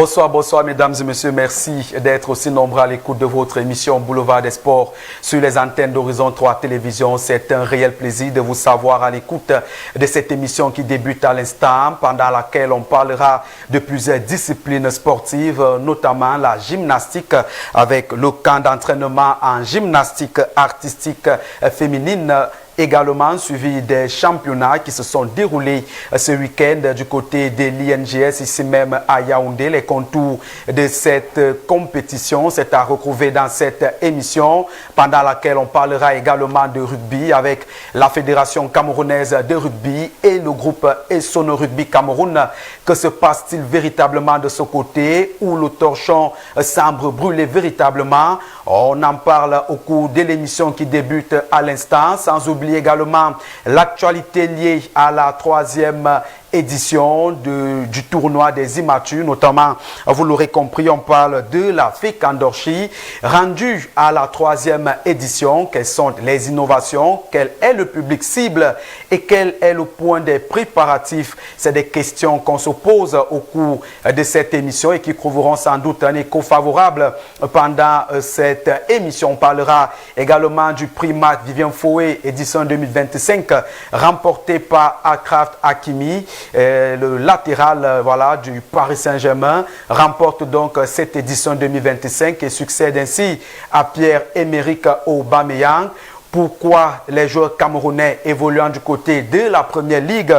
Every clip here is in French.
Bonsoir, bonsoir mesdames et messieurs. Merci d'être aussi nombreux à l'écoute de votre émission Boulevard des Sports sur les antennes d'Horizon 3 Télévision. C'est un réel plaisir de vous savoir à l'écoute de cette émission qui débute à l'instant, pendant laquelle on parlera de plusieurs disciplines sportives, notamment la gymnastique avec le camp d'entraînement en gymnastique artistique féminine. Également suivi des championnats qui se sont déroulés ce week-end du côté de l'INGS, ici même à Yaoundé. Les contours de cette compétition, c'est à retrouver dans cette émission, pendant laquelle on parlera également de rugby avec la Fédération camerounaise de rugby et le groupe Essono Rugby Cameroun. Que se passe-t-il véritablement de ce côté où le torchon semble brûler véritablement? On en parle au cours de l'émission qui débute à l'instant, sans oublier également l'actualité liée à la 3e édition du tournoi des immatures, notamment, vous l'aurez compris, on parle de la Fécandorchi, rendue à la 3e édition. Quelles sont les innovations? Quel est le public cible? Et quel est le point des préparatifs? C'est des questions qu'on se pose au cours de cette émission et qui trouveront sans doute un écho favorable pendant cette émission. On parlera également du prix Marc Vivien Fouet, édition 2025, remporté par Akraf Hakimi. Le latéral du Paris Saint-Germain remporte donc cette édition 2025 et succède ainsi à Pierre-Emerick Aubameyang. Pourquoi les joueurs camerounais évoluant du côté de la première ligue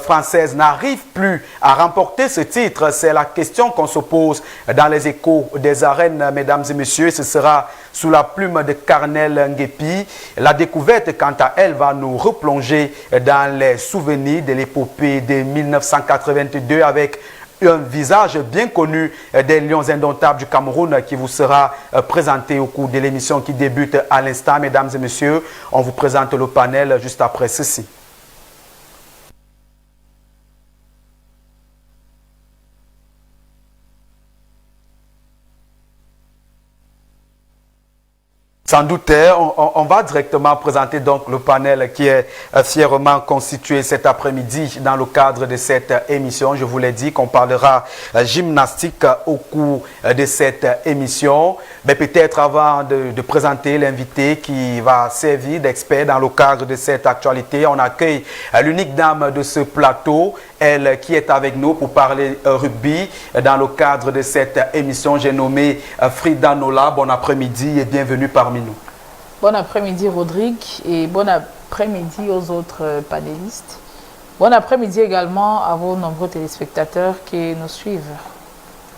française n'arrivent plus à remporter ce titre? C'est la question qu'on se pose dans les échos des arènes, mesdames et messieurs. Ce sera sous la plume de Carnel Nguepi. La découverte, quant à elle, va nous replonger dans les souvenirs de l'épopée de 1982 avec un visage bien connu des Lions indomptables du Cameroun qui vous sera présenté au cours de l'émission qui débute à l'instant. Mesdames et messieurs, on vous présente le panel juste après ceci. Sans doute, on va directement présenter donc le panel qui est fièrement constitué cet après-midi dans le cadre de cette émission. Je vous l'ai dit qu'on parlera gymnastique au cours de cette émission. Mais peut-être avant de présenter l'invité qui va servir d'expert dans le cadre de cette actualité, on accueille l'unique dame de ce plateau, elle qui est avec nous pour parler rugby. Dans le cadre de cette émission, j'ai nommé Frida Nola. Bon après-midi et bienvenue parmi nous. Bon après-midi Rodrigue et bon après-midi aux autres panélistes. Bon après-midi également à vos nombreux téléspectateurs qui nous suivent.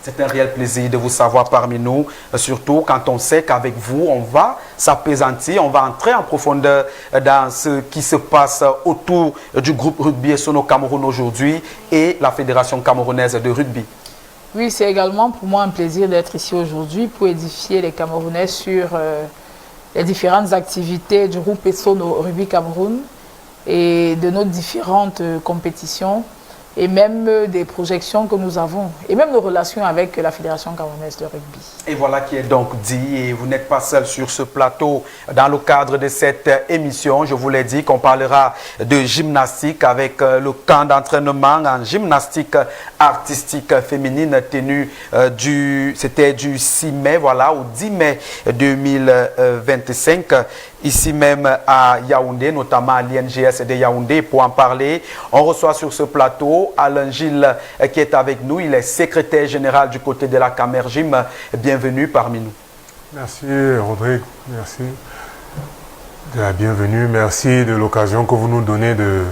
C'est un réel plaisir de vous savoir parmi nous, surtout quand on sait qu'avec vous, on va s'apaisantir, on va entrer en profondeur dans ce qui se passe autour du groupe rugby Essono Cameroun aujourd'hui et la Fédération camerounaise de rugby. Oui, c'est également pour moi un plaisir d'être ici aujourd'hui pour édifier les Camerounais sur les différentes activités du groupe Essono Rugby Cameroun et de nos différentes compétitions et même des projections que nous avons et même nos relations avec la Fédération camerounaise de rugby. Et voilà qui est donc dit, et vous n'êtes pas seul sur ce plateau dans le cadre de cette émission. Je vous l'ai dit qu'on parlera de gymnastique avec le camp d'entraînement en gymnastique artistique féminine tenu c'était du 6 mai, voilà, au 10 mai 2025. Ici même à Yaoundé, notamment à l'INGS de Yaoundé. Pour en parler, on reçoit sur ce plateau Alain Gilles qui est avec nous. Il est secrétaire général du côté de la Camergym. Bienvenue parmi nous. Merci Rodrigue, merci de la bienvenue. Merci de l'occasion que vous nous donnez de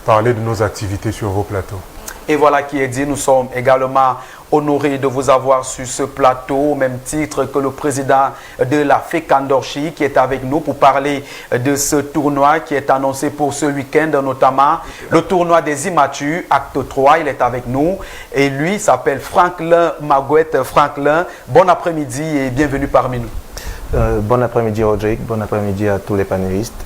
parler de nos activités sur vos plateaux. Et voilà qui est dit, nous sommes également honorés de vous avoir sur ce plateau, au même titre que le président de la Fécandorchi qui est avec nous pour parler de ce tournoi qui est annoncé pour ce week-end, notamment le tournoi des immatures, acte 3, il est avec nous. Et lui s'appelle Franklin Magouette. Franklin, bon après-midi et bienvenue parmi nous. Bon après-midi Rodrigue, bon après-midi à tous les panélistes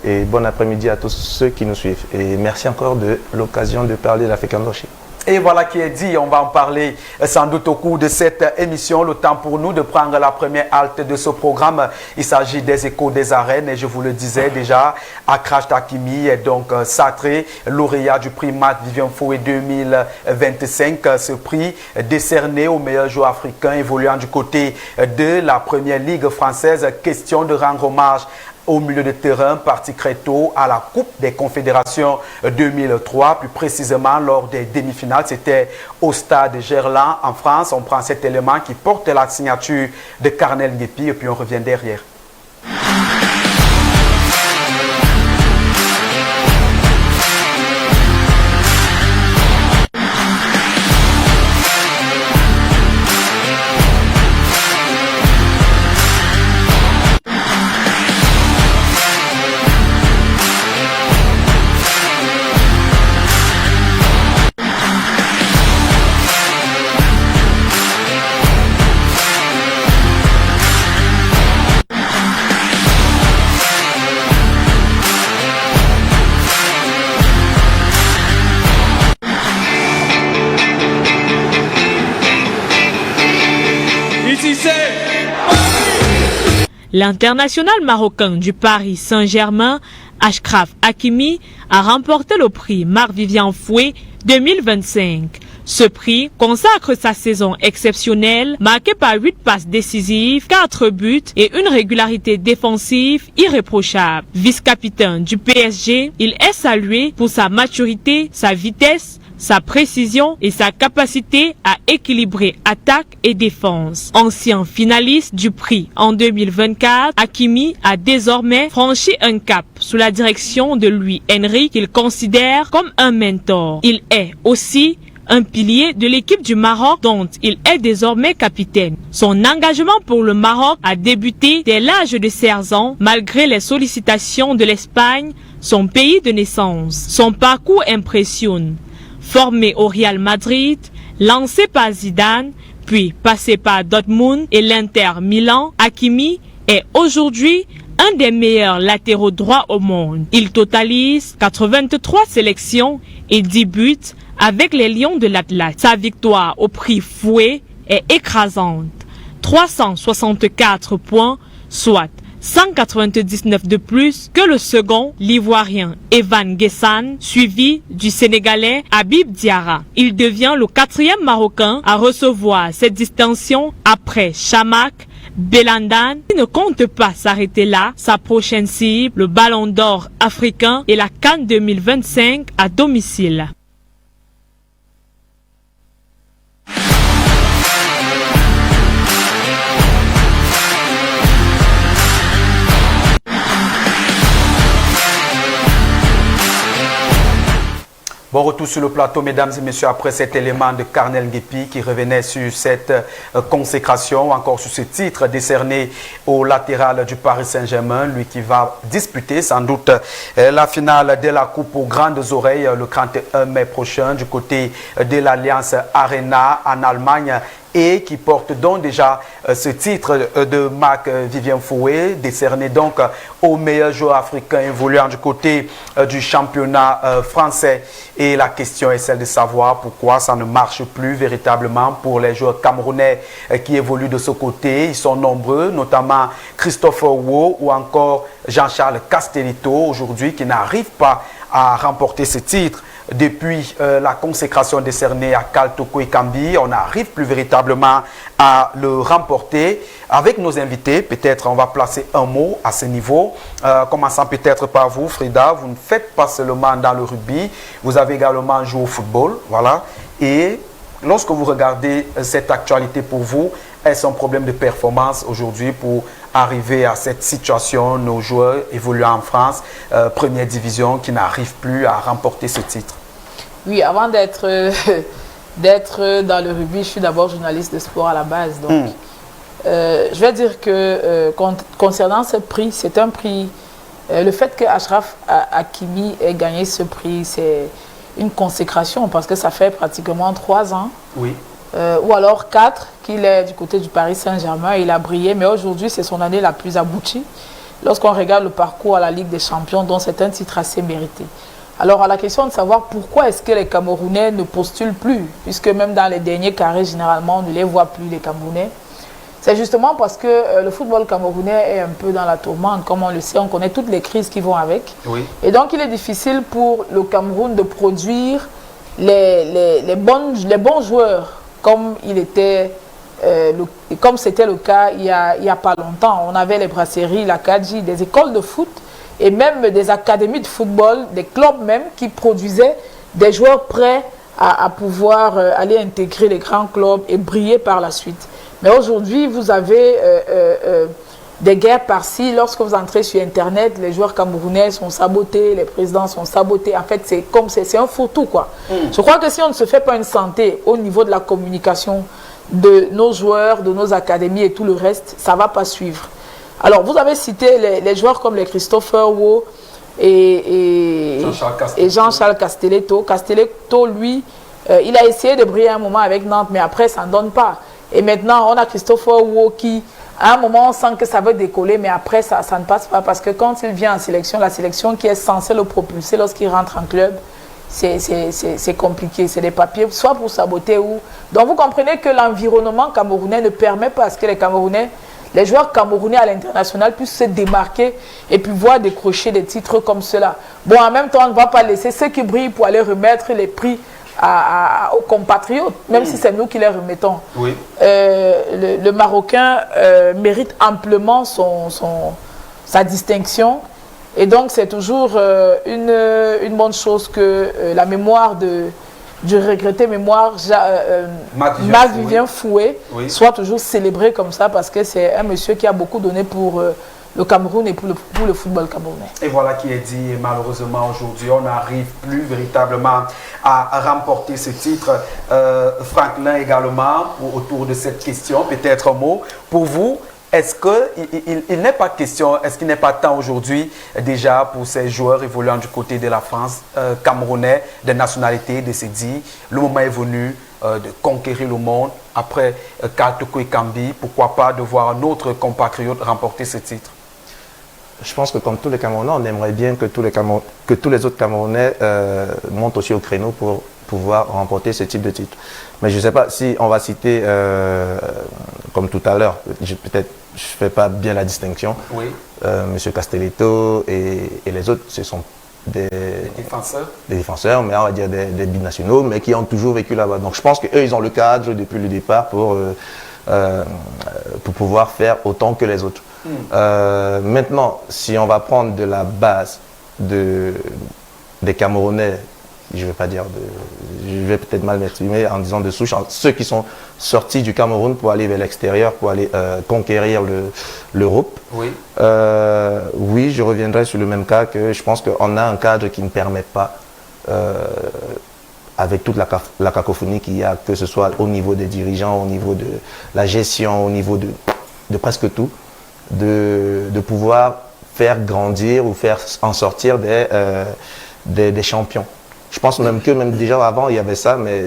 et bon après-midi à tous ceux qui nous suivent. Et merci encore de l'occasion de parler de la Fécandorchi. Et voilà qui est dit, on va en parler sans doute au cours de cette émission. Le temps pour nous de prendre la première halte de ce programme. Il s'agit des échos des arènes et je vous le disais déjà, Akrach Hakimi est donc sacré lauréat du prix Marc-Vivien Foé 2025. Ce prix décerné au meilleur joueur africain évoluant du côté de la première ligue française. Question de rendre hommage au milieu de terrain, parti très tôt à la Coupe des Confédérations 2003, plus précisément lors des demi-finales. C'était au stade Gerland en France. On prend cet élément qui porte la signature de Karnel Ngepi et puis on revient derrière. L'international marocain du Paris Saint-Germain, Akrach Hakimi, a remporté le prix Marc-Vivien Foé 2025. Ce prix consacre sa saison exceptionnelle, marquée par 8 passes décisives, 4 buts et une régularité défensive irréprochable. Vice-capitaine du PSG, il est salué pour sa maturité, sa vitesse, sa précision et sa capacité à équilibrer attaque et défense. Ancien finaliste du prix en 2024, Hakimi a désormais franchi un cap sous la direction de Luis Enrique qu'il considère comme un mentor. Il est aussi un pilier de l'équipe du Maroc dont il est désormais capitaine. Son engagement pour le Maroc a débuté dès l'âge de 16 ans malgré les sollicitations de l'Espagne, son pays de naissance. Son parcours impressionne. Formé au Real Madrid, lancé par Zidane, puis passé par Dortmund et l'Inter Milan, Hakimi est aujourd'hui un des meilleurs latéraux droits au monde. Il totalise 83 sélections et 10 buts avec les Lions de l'Atlas. Sa victoire au prix Fouet est écrasante. 364 points, soit 199 de plus que le second, l'Ivoirien Evan Guessane, suivi du Sénégalais Habib Diarra. Il devient le 4e Marocain à recevoir cette distinction après Chamakh, Belhanda. Il ne compte pas s'arrêter là. Sa prochaine cible, le Ballon d'Or africain et la CAN 2025 à domicile. Bon retour sur le plateau, mesdames et messieurs, après cet élément de Karnel Ngepi qui revenait sur cette consécration, encore sur ce titre décerné au latéral du Paris Saint-Germain, lui qui va disputer sans doute la finale de la Coupe aux grandes oreilles le 31 mai prochain du côté de l'Alliance Arena en Allemagne, et qui porte donc déjà ce titre de Marc-Vivien Foé, décerné donc au meilleur joueur africain évoluant du côté du championnat français. Et la question est celle de savoir pourquoi ça ne marche plus véritablement pour les joueurs camerounais qui évoluent de ce côté. Ils sont nombreux, notamment Christopher Wo ou encore Jean-Charles Castellitto aujourd'hui qui n'arrivent pas à remporter ce titre. Depuis la consécration décernée à Karl Toko Ekambi, on n'arrive plus véritablement à le remporter. Avec nos invités, peut-être on va placer un mot à ce niveau. Commençant peut-être par vous, Frida. Vous ne faites pas seulement dans le rugby, vous avez également joué au football. Voilà. Et lorsque vous regardez cette actualité pour vous, est-ce un problème de performance aujourd'hui pour arriver à cette situation, nos joueurs évoluant en France, première division, qui n'arrivent plus à remporter ce titre? Oui, avant d'être dans le rugby, je suis d'abord journaliste de sport à la base. Donc, je vais dire que concernant ce prix, c'est un prix. Le fait que Akrach Hakimi ait gagné ce prix, c'est une consécration parce que ça fait pratiquement 3 ans. Oui. Ou alors 4 qu'il est du côté du Paris Saint-Germain. Il a brillé, mais aujourd'hui, c'est son année la plus aboutie. Lorsqu'on regarde le parcours à la Ligue des Champions, dont c'est un titre assez mérité. Alors, à la question de savoir pourquoi est-ce que les Camerounais ne postulent plus, puisque même dans les derniers carrés, généralement, on ne les voit plus, les Camerounais, c'est justement parce que le football camerounais est un peu dans la tourmente. Comme on le sait, on connaît toutes les crises qui vont avec. Oui. Et donc, il est difficile pour le Cameroun de produire les bons joueurs comme il était... comme c'était le cas il y a pas longtemps. On avait les brasseries, la Kadji, des écoles de foot et même des académies de football, des clubs même qui produisaient des joueurs prêts à pouvoir aller intégrer les grands clubs et briller par la suite. Mais aujourd'hui, vous avez des guerres par-ci. Lorsque vous entrez sur Internet, les joueurs camerounais sont sabotés, les présidents sont sabotés. En fait, c'est un faux-tout, quoi. Je crois que si on ne se fait pas une santé au niveau de la communication de nos joueurs, de nos académies et tout le reste, ça ne va pas suivre. Alors, vous avez cité les joueurs comme les Christopher Wo et Jean-Charles Castelletto. Castelletto, lui, il a essayé de briller un moment avec Nantes, mais après, ça ne donne pas. Et maintenant, on a Christopher Wo qui, à un moment, on sent que ça veut décoller, mais après, ça ne passe pas. Parce que quand il vient en sélection, la sélection qui est censée le propulser lorsqu'il rentre en club, c'est compliqué, c'est des papiers, soit pour saboter ou... Donc vous comprenez que l'environnement camerounais ne permet pas à ce que les joueurs camerounais à l'international puissent se démarquer et puis voir décrocher des titres comme cela. Bon, en même temps, on ne va pas laisser ceux qui brillent pour aller remettre les prix aux compatriotes, même si c'est nous qui les remettons. Oui. Le Marocain mérite amplement sa distinction. Et donc, c'est toujours une bonne chose que la mémoire du regretté Marc-Vivien Foué soit toujours célébrée comme ça, parce que c'est un monsieur qui a beaucoup donné pour le Cameroun et pour le football camerounais. Et voilà qui est dit. Et malheureusement, aujourd'hui, on n'arrive plus véritablement à remporter ce titre. Franklin également, autour de cette question, peut-être un mot. Pour vous, est-ce qu'il n'est pas question, est-ce qu'il n'est pas temps aujourd'hui déjà pour ces joueurs évoluant du côté de la France, camerounais, de nationalité, de se dire, le moment est venu de conquérir le monde après Katoko et Kambi, pourquoi pas de voir un autre compatriote remporter ce titre? Je pense que comme tous les Camerounais, on aimerait bien que tous les autres Camerounais montent aussi au créneau pour pouvoir remporter ce type de titre. Mais je ne sais pas si on va citer, comme tout à l'heure, peut-être je ne fais pas bien la distinction, oui. Monsieur Castelletto et les autres, ce sont des défenseurs, mais on va dire des binationaux, mais qui ont toujours vécu là-bas. Donc je pense qu'eux, ils ont le cadre depuis le départ pour pouvoir faire autant que les autres. Maintenant, si on va prendre de la base des Camerounais, je ne vais pas dire je vais peut-être mal m'exprimer en disant de souche, ceux qui sont sortis du Cameroun pour aller vers l'extérieur, pour aller conquérir l'Europe. Oui. Oui, je reviendrai sur le même cas, que je pense qu'on a un cadre qui ne permet pas, avec toute la cacophonie qu'il y a, que ce soit au niveau des dirigeants, au niveau de la gestion, au niveau de presque tout, de pouvoir faire grandir ou faire en sortir des champions. Je pense même déjà avant, il y avait ça, mais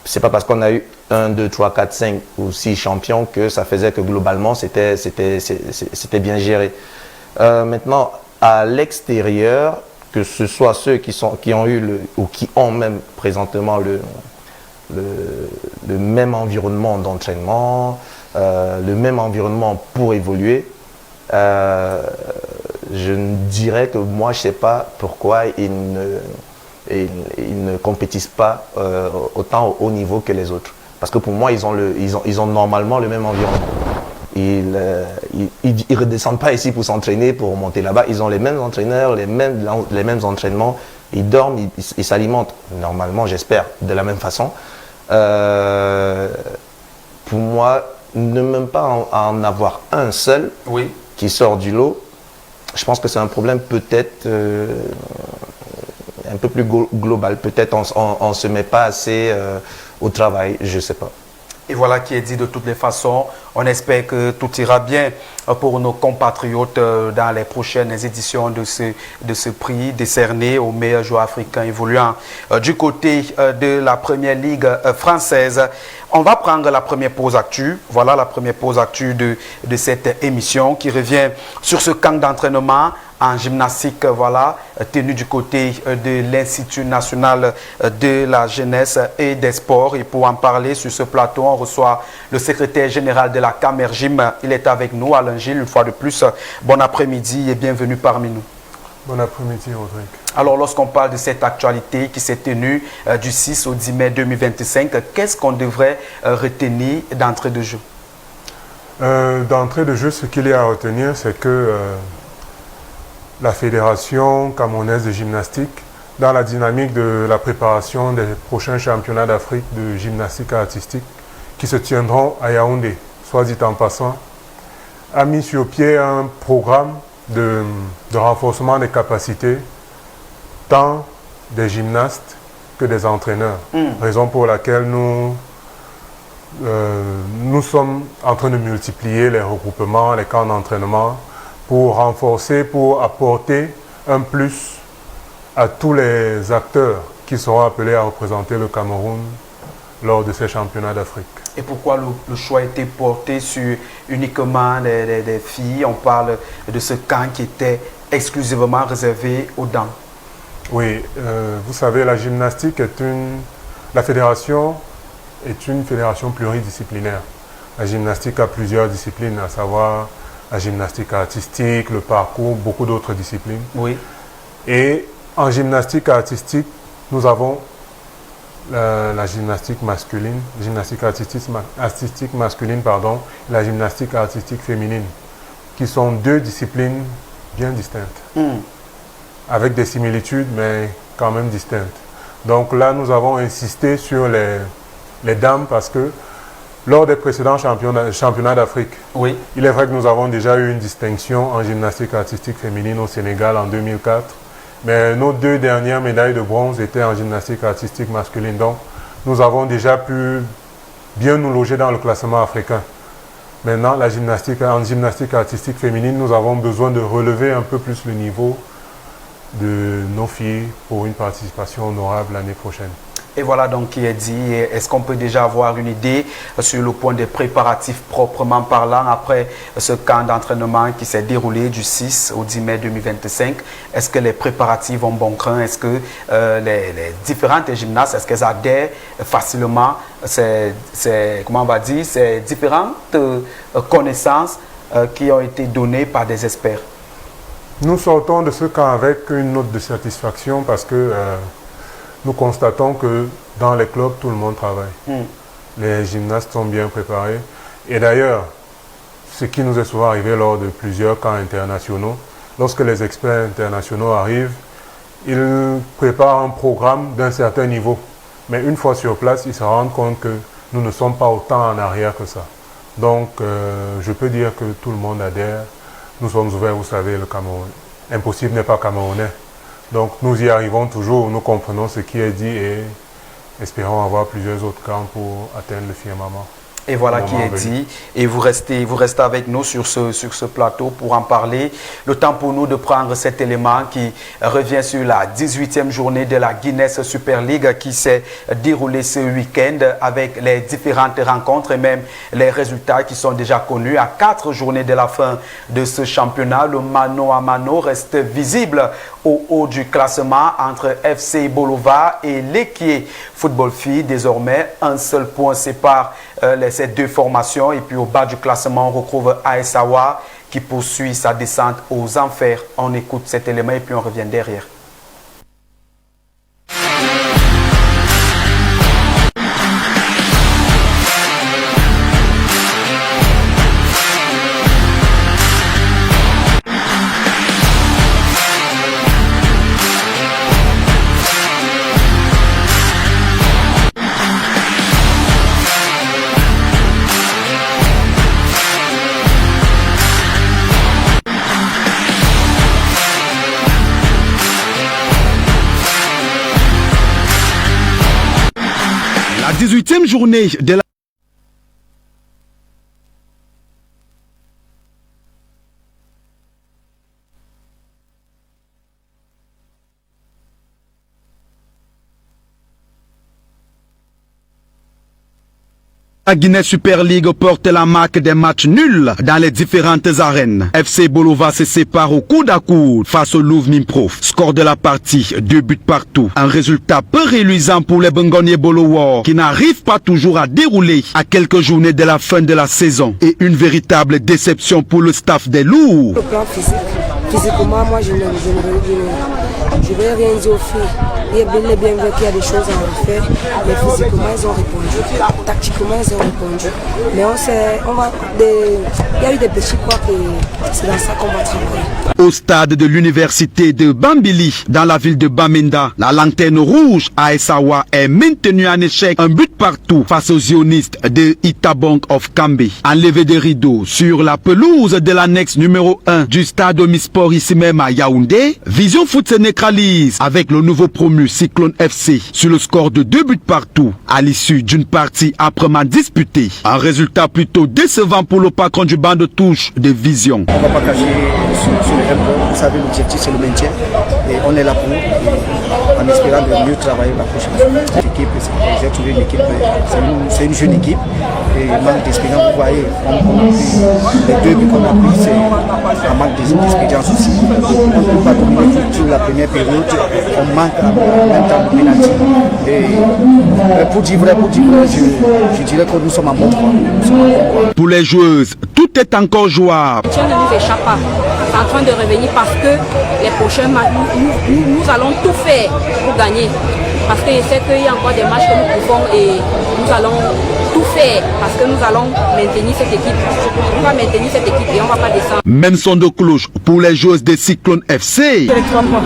c'est pas parce qu'on a eu 1, 2, 3, 4, 5 ou 6 champions que ça faisait que globalement, c'était bien géré. Maintenant, à l'extérieur, que ce soit ceux qui ont eu ou qui ont même présentement le même environnement d'entraînement, le même environnement pour évoluer, je dirais que moi, je ne sais pas pourquoi ils ne compétissent pas autant au haut niveau que les autres. Parce que pour moi, ils ont normalement le même environnement. Ils ne redescendent pas ici pour s'entraîner, pour monter là-bas. Ils ont les mêmes entraîneurs, les mêmes entraînements. Ils dorment, ils s'alimentent, normalement, j'espère, de la même façon. Pour moi, ne même pas en avoir un seul qui sort du lot, je pense que c'est un problème peut-être un peu plus global. Peut-être on ne se met pas assez au travail, je ne sais pas. Et voilà qui est dit de toutes les façons. On espère que tout ira bien pour nos compatriotes dans les prochaines éditions de ce prix décerné aux meilleurs joueurs africains évoluant du côté de la Première Ligue française. On va prendre la première pause actu. Voilà la première pause actu de cette émission qui revient sur ce camp d'entraînement en gymnastique, voilà, tenu du côté de l'Institut national de la jeunesse et des sports. Et pour en parler sur ce plateau, on reçoit le secrétaire général de la Camergym. Il est avec nous, Alain Gilles, une fois de plus. Bon après-midi et bienvenue parmi nous. Bon après-midi, Rodrigue. Alors, lorsqu'on parle de cette actualité qui s'est tenue du 6 au 10 mai 2025, qu'est-ce qu'on devrait retenir d'entrée de jeu? D'entrée de jeu, ce qu'il y a à retenir, c'est que la Fédération camerounaise de gymnastique, dans la dynamique de la préparation des prochains championnats d'Afrique de gymnastique artistique qui se tiendront à Yaoundé, soit dit en passant, a mis sur pied un programme de renforcement des capacités tant des gymnastes que des entraîneurs. Raison pour laquelle nous sommes en train de multiplier les regroupements, les camps d'entraînement pour renforcer, pour apporter un plus à tous les acteurs qui seront appelés à représenter le Cameroun lors de ces championnats d'Afrique. Et pourquoi le choix a été porté sur uniquement des filles? On parle de ce camp qui était exclusivement réservé aux dames. Oui, vous savez, la gymnastique la fédération est une fédération pluridisciplinaire. La gymnastique a plusieurs disciplines, à savoir la gymnastique artistique, le parcours, beaucoup d'autres disciplines. Oui. Et en gymnastique artistique, nous avons la gymnastique masculine, gymnastique artistique masculine, pardon, et la gymnastique artistique féminine, qui sont deux disciplines bien distinctes, avec des similitudes, mais quand même distinctes. Donc là, nous avons insisté sur les dames parce que lors des précédents championnats d'Afrique, oui, il est vrai que nous avons déjà eu une distinction en gymnastique artistique féminine au Sénégal en 2004, mais nos deux dernières médailles de bronze étaient en gymnastique artistique masculine. Donc, nous avons déjà pu bien nous loger dans le classement africain. Maintenant, en gymnastique artistique féminine, nous avons besoin de relever un peu plus le niveau de nos filles pour une participation honorable l'année prochaine. Et voilà donc qui est dit. Est-ce qu'on peut déjà avoir une idée sur le point des préparatifs proprement parlant après ce camp d'entraînement qui s'est déroulé du 6 au 10 mai 2025? Est-ce que les préparatifs vont bon train? Est-ce que les différentes gymnastes, est-ce qu'elles adhèrent facilement comment on va dire, ces différentes connaissances qui ont été données par des experts? Nous sortons de ce camp avec une note de satisfaction parce que nous constatons que dans les clubs, tout le monde travaille. Les gymnastes sont bien préparés. Et d'ailleurs, ce qui nous est souvent arrivé lors de plusieurs camps internationaux, lorsque les experts internationaux arrivent, ils préparent un programme d'un certain niveau. Mais une fois sur place, ils se rendent compte que nous ne sommes pas autant en arrière que ça. Donc, je peux dire que tout le monde adhère. Nous sommes ouverts, vous savez, le Cameroun. Impossible n'est pas camerounais. Donc nous y arrivons toujours, nous comprenons ce qui est dit et espérons avoir plusieurs autres camps pour atteindre le firmament. Et voilà qui est dit. Et vous restez avec nous sur ce plateau pour en parler. Le temps pour nous de prendre cet élément qui revient sur la 18e journée de la Guinness Super League qui s'est déroulée ce week-end avec les différentes rencontres et même les résultats qui sont déjà connus. À 4 journées de la fin de ce championnat, le mano à mano reste visible au haut du classement entre FC Bolova et l'Équié Football Filles. Désormais, un seul point sépare ces deux formations. Et puis au bas du classement, on retrouve AS Awa qui poursuit sa descente aux enfers. On écoute cet élément et puis on revient derrière. La 18e journée de la La Guinée Super League porte la marque des matchs nuls dans les différentes arènes. FC Bolova se sépare au coude à coude face au Louvre Nimprof. Score de la partie, 2 buts partout. Un résultat peu reluisant pour les Bengoniers Bolowa qui n'arrivent pas toujours à dérouler à quelques journées de la fin de la saison. Et une véritable déception pour le staff des Loups. Au plan physique, physiquement, moi je vais rien dire aux filles. Il est bien vrai qu'il y a des choses à faire, mais physiquement ils ont répondu, tactiquement ils ont répondu. Mais il y a eu des petits points et c'est dans ça qu'on va travailler. Au stade de l'université de Bambili, dans la ville de Bamenda, la lanterne rouge à Essawa est maintenue en échec, un but partout face aux zionistes de Itabong of Kambe. Enlevé des rideaux sur la pelouse de l'annexe numéro 1 du stade Omisport ici même à Yaoundé, Vision Foot se neutralise avec le nouveau promu Cyclone FC sur le score de 2 buts partout à l'issue d'une partie âprement disputée. Un résultat plutôt décevant pour le patron du banc de touche de Vision. On ne va pas cacher sur le tempo. Vous savez, l'objectif c'est le maintien et on est là pour, en espérant de mieux travailler la prochaine fois. L'équipe, j'ai trouvé une équipe, c'est une jeune équipe et manque d'expérience. Vous voyez, les 2 buts qu'on a pris, c'est un manque d'expérience aussi. On ne peut pas dominer toute la première période, on manque en même temps de pénalty. Et pour dire vrai, je dirais que nous sommes en bon point. Pour les joueuses, tout est encore jouable. Le ne nous échappe pas. C'est en train de revenir parce que les prochains matchs, nous allons tout faire pour gagner. Parce que je sais qu'il y a encore des matchs que nous pouvons et nous allons tout faire parce que nous allons maintenir cette équipe. On va maintenir cette équipe et on ne va pas descendre. Même son de cloche pour les joueuses de Cyclone FC. Les 3 points.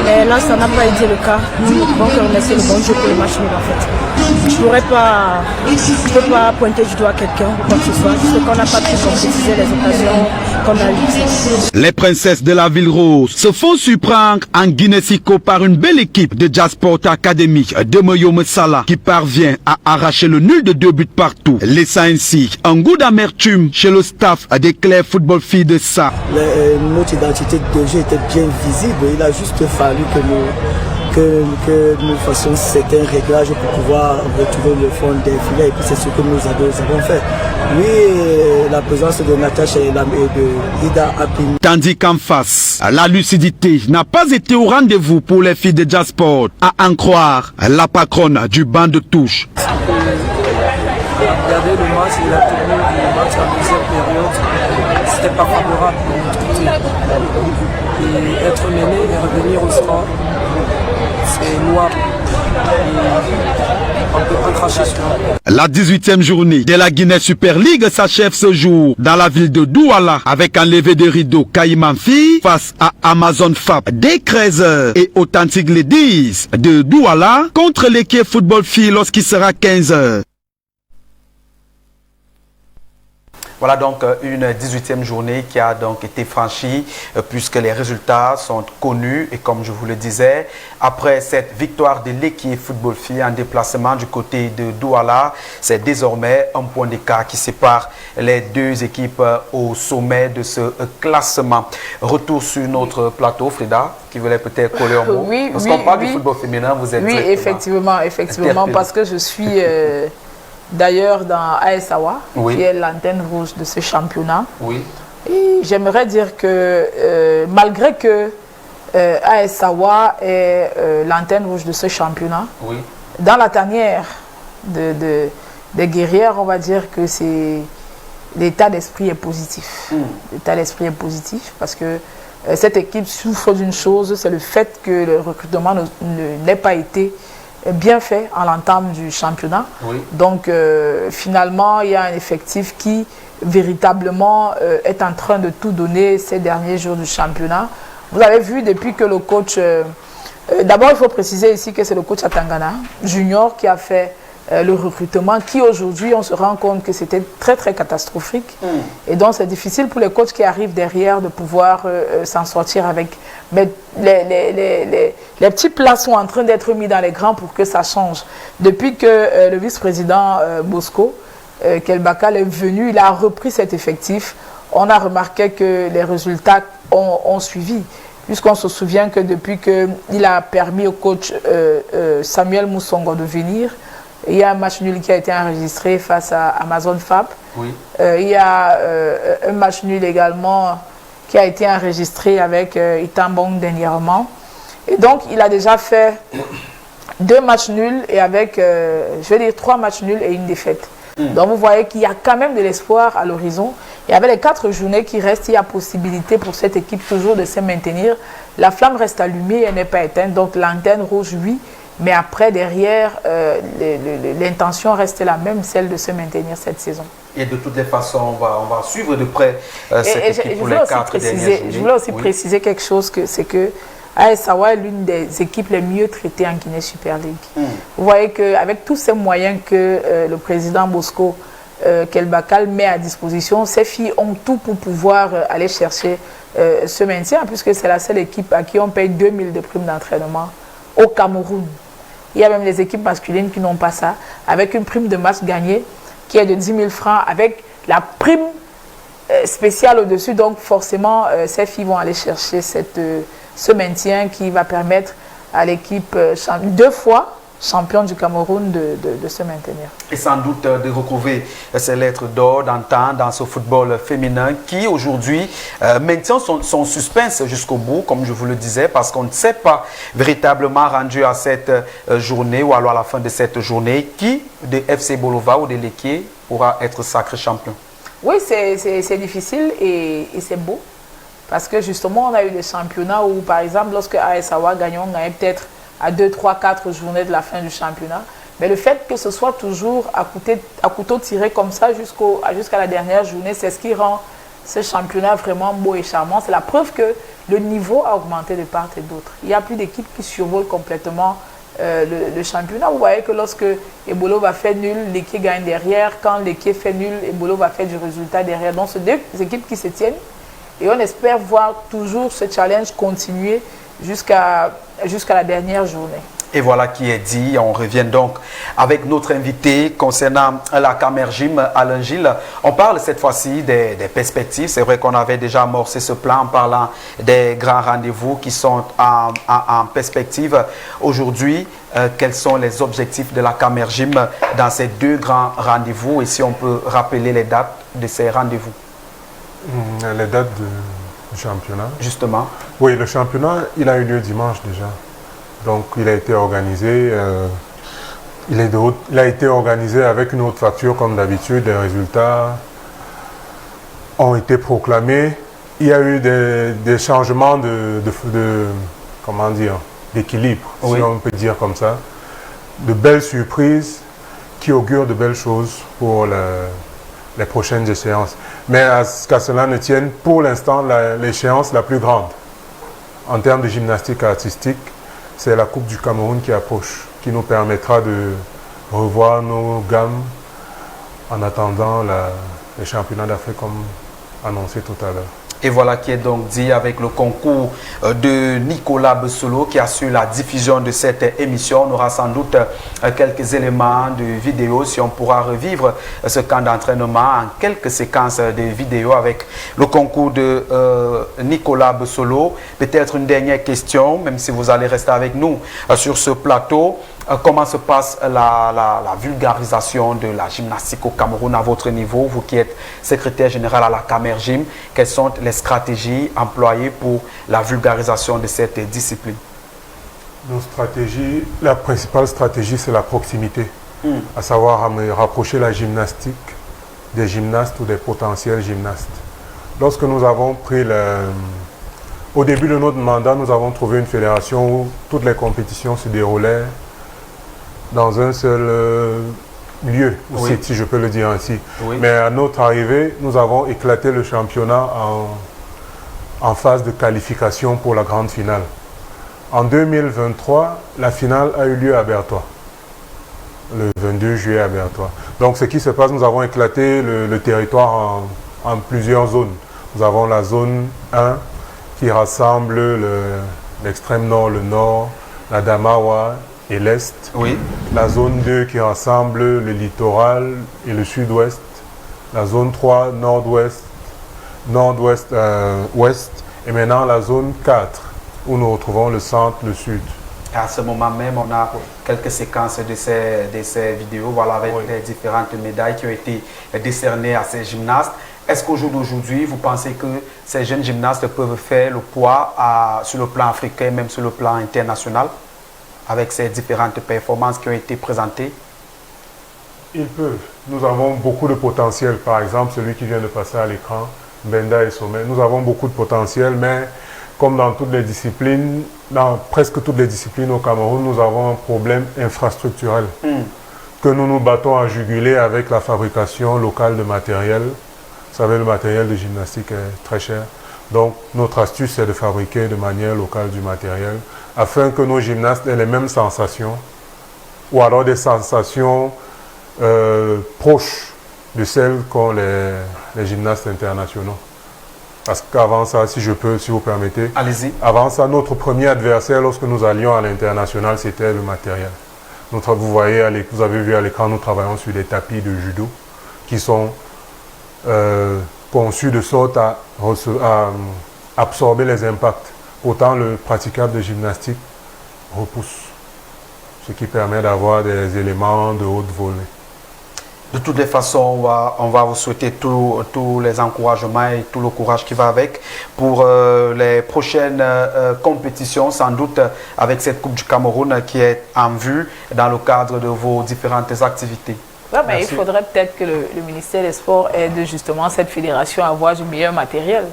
Mais là, ça n'a pas été le cas. Donc, remercier le bon jeu pour le match nul en fait. Je ne peux pas pointer du doigt quelqu'un ou quoi que ce soit. Juste qu'on n'a pas pu concrétiser les occasions qu'on a eues. Les princesses de la ville rose se font surprendre en Guinée-Siko par une belle équipe de Jasport Academy de Moyome Sala qui parvient à arracher le nul de 2 buts partout, laissant ainsi un goût d'amertume chez le staff des Claire Football Filles de Sa. Notre identité de jeu était bien visible. Il a juste fallu que nous fassions certains réglages pour pouvoir retrouver le fond des filets et puis c'est ce que nous avons fait. Oui, la présence de Natacha et de Ida a pu... Tandis qu'en face, la lucidité n'a pas été au rendez-vous pour les filles de Jasport, à en croire la patronne du banc de touche. Regardez le match, la tournée du match en deuxième période, c'était pas favorable pour notre côté. Et être mené et revenir au score, c'est noir. On peut pas cracher sur un. La 18e journée de la Guinée Super League s'achève ce jour dans la ville de Douala avec un lever de rideau Caïmanfi face à Amazon Fab des 13h et Authentic Ladies de Douala contre l'équipe Football Fille lorsqu'il sera 15h. Voilà donc une 18e journée qui a donc été franchie puisque les résultats sont connus et comme je vous le disais, après cette victoire de l'équipe Football Filles en déplacement du côté de Douala, c'est désormais un point d'écart qui sépare les 2 équipes au sommet de ce classement. Retour sur notre plateau, Frida, qui voulait peut-être coller un mot. Oui, parce qu'on parle du football féminin, vous êtes effectivement, parce que je suis... D'ailleurs, dans ASAWA, qui est l'antenne rouge de ce championnat. Oui. Et j'aimerais dire que malgré que ASAWA est l'antenne rouge de ce championnat, dans la tanière des guerrières, on va dire que l'état d'esprit est positif. L'état d'esprit est positif parce que cette équipe souffre d'une chose, c'est le fait que le recrutement n'ait pas été bien fait en l'entame du championnat. Donc finalement, il y a un effectif qui véritablement est en train de tout donner ces derniers jours du championnat. Vous avez vu depuis que le coach... D'abord, il faut préciser ici que c'est le coach Atangana Junior qui a fait le recrutement, qui aujourd'hui, on se rend compte que c'était très très catastrophique. Et donc, c'est difficile pour les coachs qui arrivent derrière de pouvoir s'en sortir avec... Mais les petits plats sont en train d'être mis dans les grands pour que ça change. Depuis que le vice-président Bosco Kelbakal est venu, il a repris cet effectif. On a remarqué que les résultats ont suivi. Puisqu'on se souvient que depuis qu'il a permis au coach Samuel Moussongo de venir, Il y a un match nul qui a été enregistré face à Amazon Fab. Oui. Il y a un match nul également qui a été enregistré avec Itambong dernièrement. Et donc, il a déjà fait 2 matchs nuls et avec, je vais dire, 3 matchs nuls et une défaite. Donc, vous voyez qu'il y a quand même de l'espoir à l'horizon. Et avec les 4 journées qui restent, il y a possibilité pour cette équipe toujours de se maintenir. La flamme reste allumée, elle n'est pas éteinte. Donc, l'antenne rouge, oui. Mais après, derrière, l'intention reste la même, celle de se maintenir cette saison. Et de toutes les façons, on va suivre de près cette équipe pour les 4 dernières journées. Je voulais aussi préciser quelque chose, c'est que AS Sawa est l'une des équipes les mieux traitées en Guinée Super League. Vous voyez qu'avec tous ces moyens que le président Bosco Kelbakal met à disposition, ces filles ont tout pour pouvoir aller chercher ce maintien, puisque c'est la seule équipe à qui on paye 2000 de primes d'entraînement au Cameroun. Il y a même les équipes masculines qui n'ont pas ça, avec une prime de match gagnée qui est de 10 000 francs, avec la prime spéciale au-dessus. Donc forcément, ces filles vont aller chercher ce maintien qui va permettre à l'équipe 2 fois championne du Cameroun de se maintenir. Et sans doute de retrouver ces lettres d'or d'antan dans ce football féminin qui aujourd'hui maintient son suspense jusqu'au bout, comme je vous le disais, parce qu'on ne sait pas véritablement rendu à cette journée ou alors à la fin de cette journée qui de FC Bolova ou de l'Équipe pourra être sacré champion. Oui, c'est difficile et c'est beau parce que justement on a eu des championnats où par exemple lorsque AS Sawa gagnait, on gagnait peut-être à 2, 3, 4 journées de la fin du championnat. Mais le fait que ce soit toujours à couteau tiré comme ça jusqu'à la dernière journée, c'est ce qui rend ce championnat vraiment beau et charmant. C'est la preuve que le niveau a augmenté de part et d'autre. Il n'y a plus d'équipes qui survolent complètement le championnat. Vous voyez que lorsque Ebolo va faire nul, l'équipe gagne derrière. Quand l'équipe fait nul, Ebolo va faire du résultat derrière. Donc, c'est 2 équipes qui se tiennent. Et on espère voir toujours ce challenge continuer jusqu'à la dernière journée. Et voilà qui est dit. On revient donc avec notre invité concernant la Camergym, Alain Gilles. On parle cette fois-ci des perspectives. C'est vrai qu'on avait déjà amorcé ce plan en parlant des grands rendez-vous qui sont en perspective. Aujourd'hui, quels sont les objectifs de la Camergym dans ces 2 grands rendez-vous? Et si on peut rappeler les dates de ces rendez-vous? Les dates du championnat. Justement. Oui, le championnat, il a eu lieu dimanche déjà. Donc, il a été organisé. Il a été organisé avec une autre facture comme d'habitude. Les résultats ont été proclamés. Il y a eu des changements comment dire, d'équilibre, si on peut dire comme ça. De belles surprises qui augurent de belles choses pour les prochaines échéances. Mais qu'à cela ne tienne, pour l'instant, l'échéance la plus grande en termes de gymnastique artistique, c'est la Coupe du Cameroun qui approche, qui nous permettra de revoir nos gammes en attendant les championnats d'Afrique comme annoncé tout à l'heure. Et voilà qui est donc dit avec le concours de Nicolas Bessolo qui assure la diffusion de cette émission. On aura sans doute quelques éléments de vidéo si on pourra revivre ce camp d'entraînement en quelques séquences de vidéos avec le concours de Nicolas Bessolo. Peut-être une dernière question, même si vous allez rester avec nous sur ce plateau. Comment se passe la vulgarisation de la gymnastique au Cameroun à votre niveau, vous qui êtes secrétaire général à la Camergym? Quelles sont les stratégies employées pour la vulgarisation de cette discipline? Nos stratégies, la principale stratégie, c'est la proximité, à savoir rapprocher la gymnastique des gymnastes ou des potentiels gymnastes. Lorsque nous avons pris au début de notre mandat, nous avons trouvé une fédération où toutes les compétitions se déroulaient dans un seul lieu, si je peux le dire ainsi. Mais à notre arrivée, nous avons éclaté le championnat en phase de qualification pour la grande finale. En 2023, la finale a eu lieu à Bertois, le 22 juillet à Bertois. Donc ce qui se passe, nous avons éclaté le territoire en plusieurs zones. Nous avons la zone 1 qui rassemble l'extrême nord, le nord, la Damawa et l'Est. La zone 2 qui rassemble le littoral et le sud-ouest. La zone 3, nord-ouest, ouest. Et maintenant la zone 4, où nous retrouvons le centre, le sud. À ce moment même, on a quelques séquences de ces vidéos, voilà, avec les différentes médailles qui ont été décernées à ces gymnastes. Est-ce qu'au jour d'aujourd'hui, vous pensez que ces jeunes gymnastes peuvent faire le poids sur le plan africain, même sur le plan international, avec ces différentes performances qui ont été présentées? Ils peuvent. Nous avons beaucoup de potentiel. Par exemple, celui qui vient de passer à l'écran, Benda et Sommet. Nous avons beaucoup de potentiel, mais comme dans toutes les disciplines, dans presque toutes les disciplines au Cameroun, nous avons un problème infrastructurel que nous nous battons à juguler avec la fabrication locale de matériel. Vous savez, le matériel de gymnastique est très cher. Donc, notre astuce, c'est de fabriquer de manière locale du matériel afin que nos gymnastes aient les mêmes sensations ou alors des sensations proches de celles qu'ont les gymnastes internationaux. Parce qu'avant ça, si vous permettez, allez-y. Avant ça, notre premier adversaire, lorsque nous allions à l'international, c'était le matériel. Vous avez vu à l'écran, nous travaillons sur des tapis de judo qui sont conçus de sorte à absorber les impacts. Autant le praticable de gymnastique repousse, ce qui permet d'avoir des éléments de haute volée. De toutes les façons, on va vous souhaiter tous les encouragements et tout le courage qui va avec pour les prochaines compétitions, sans doute avec cette Coupe du Cameroun qui est en vue dans le cadre de vos différentes activités. Ouais, mais il faudrait peut-être que le ministère des Sports aide justement cette fédération à avoir du meilleur matériel.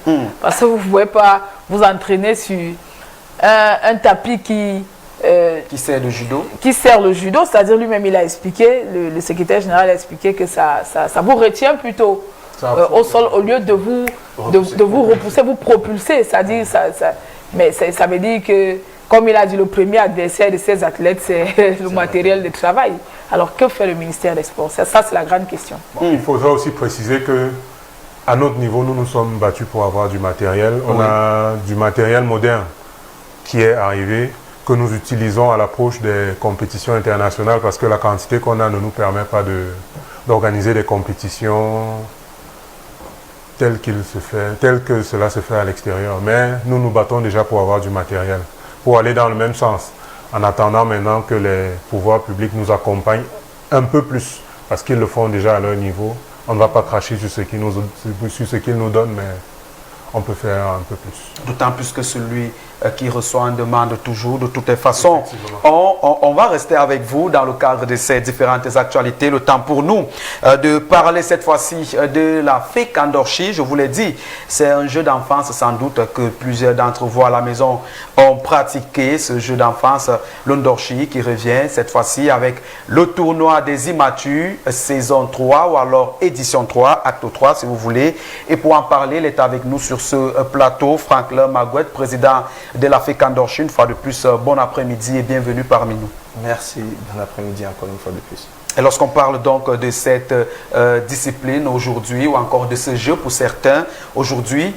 Parce que vous ne pouvez pas vous entraîner sur un tapis qui sert le judo. Qui sert le judo, c'est-à-dire lui-même il a expliqué, le secrétaire général a expliqué que ça vous retient plutôt au sol au lieu de vous repousser, vous propulser. C'est-à-dire mais ça veut dire que, comme il a dit, le premier adversaire de ces athlètes, c'est le matériel de travail. Alors que fait le ministère des Sports? Ça c'est la grande question. Bon, il faudra aussi préciser que à notre niveau, nous nous sommes battus pour avoir du matériel. On a du matériel moderne qui est arrivé, que nous utilisons à l'approche des compétitions internationales parce que la quantité qu'on a ne nous permet pas d'organiser des compétitions telles que cela se fait à l'extérieur. Mais nous nous battons déjà pour avoir du matériel, pour aller dans le même sens, en attendant maintenant que les pouvoirs publics nous accompagnent un peu plus, parce qu'ils le font déjà à leur niveau. On ne va pas cracher sur ce qu'ils nous donnent, mais on peut faire un peu plus. D'autant plus que celui qui reçoit en demande toujours. De toutes les façons, on va rester avec vous dans le cadre de ces différentes actualités. Le temps pour nous de parler cette fois-ci de la FEC Ndorchi. Je vous l'ai dit, c'est un jeu d'enfance sans doute que plusieurs d'entre vous à la maison ont pratiqué. Ce jeu d'enfance, le Ndorchi, qui revient cette fois-ci avec le tournoi des immatures, saison 3 ou alors édition 3, acte 3 si vous voulez. Et pour en parler, il est avec nous sur ce plateau, Franklin Magouette, président de la FEC Ndorchi. Une fois de plus, bon après-midi et bienvenue parmi nous. Merci, bon après-midi encore une fois de plus. Et lorsqu'on parle donc de cette discipline aujourd'hui, ou encore de ce jeu pour certains, aujourd'hui,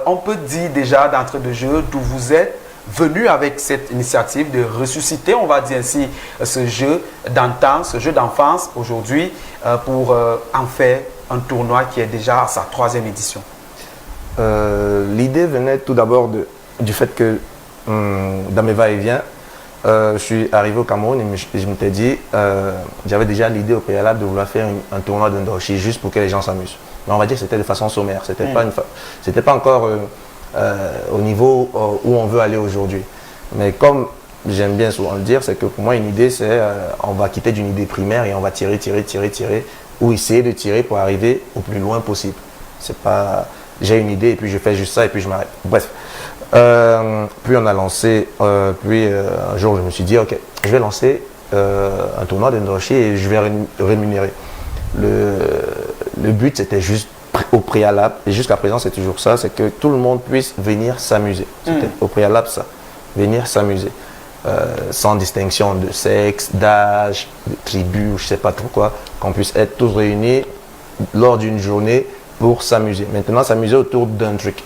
on peut dire déjà d'entrée de jeu d'où vous êtes venu avec cette initiative de ressusciter, on va dire ainsi, ce jeu d'antan, ce jeu d'enfance aujourd'hui, pour en faire un tournoi qui est déjà à sa 3e édition. L'idée venait tout d'abord du fait que dans mes va-et-vient, je suis arrivé au Cameroun et je m'étais dit, j'avais déjà l'idée au préalable de vouloir faire un tournoi de Ndorchi juste pour que les gens s'amusent. Mais on va dire que c'était de façon sommaire, c'était pas encore au niveau où on veut aller aujourd'hui. Mais comme j'aime bien souvent le dire, c'est que pour moi une idée c'est on va quitter d'une idée primaire et on va tirer ou essayer de tirer pour arriver au plus loin possible. C'est pas j'ai une idée et puis je fais juste ça et puis je m'arrête. Bref. Puis on a lancé, un jour je me suis dit ok, je vais lancer un tournoi de Ndorchi et je vais rémunérer. Le but c'était juste au préalable, et jusqu'à présent c'est toujours ça, c'est que tout le monde puisse venir s'amuser. C'était au préalable ça, venir s'amuser. Sans distinction de sexe, d'âge, de tribu, je sais pas trop quoi, qu'on puisse être tous réunis lors d'une journée pour s'amuser. Maintenant s'amuser autour d'un truc.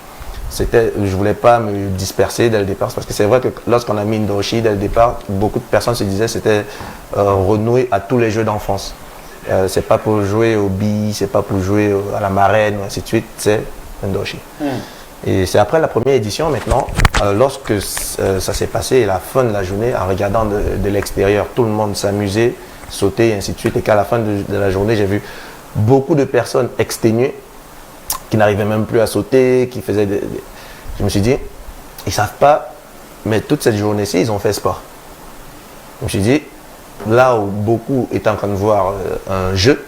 Je voulais pas me disperser dès le départ, parce que c'est vrai que lorsqu'on a mis Ndorchi dès le départ, beaucoup de personnes se disaient c'était renouer à tous les jeux d'enfance. C'est pas pour jouer aux billes, c'est pas pour jouer à la marraine, ainsi de suite, c'est Ndorchi. Et c'est après la première édition maintenant, lorsque ça s'est passé, la fin de la journée, en regardant de l'extérieur, tout le monde s'amusait, sautait et ainsi de suite. Et qu'à la fin de la journée, j'ai vu beaucoup de personnes exténuées qui n'arrivaient même plus à sauter, qui faisaient Je me suis dit, ils ne savent pas, mais toute cette journée-ci, ils ont fait sport. Je me suis dit, là où beaucoup étaient en train de voir un jeu,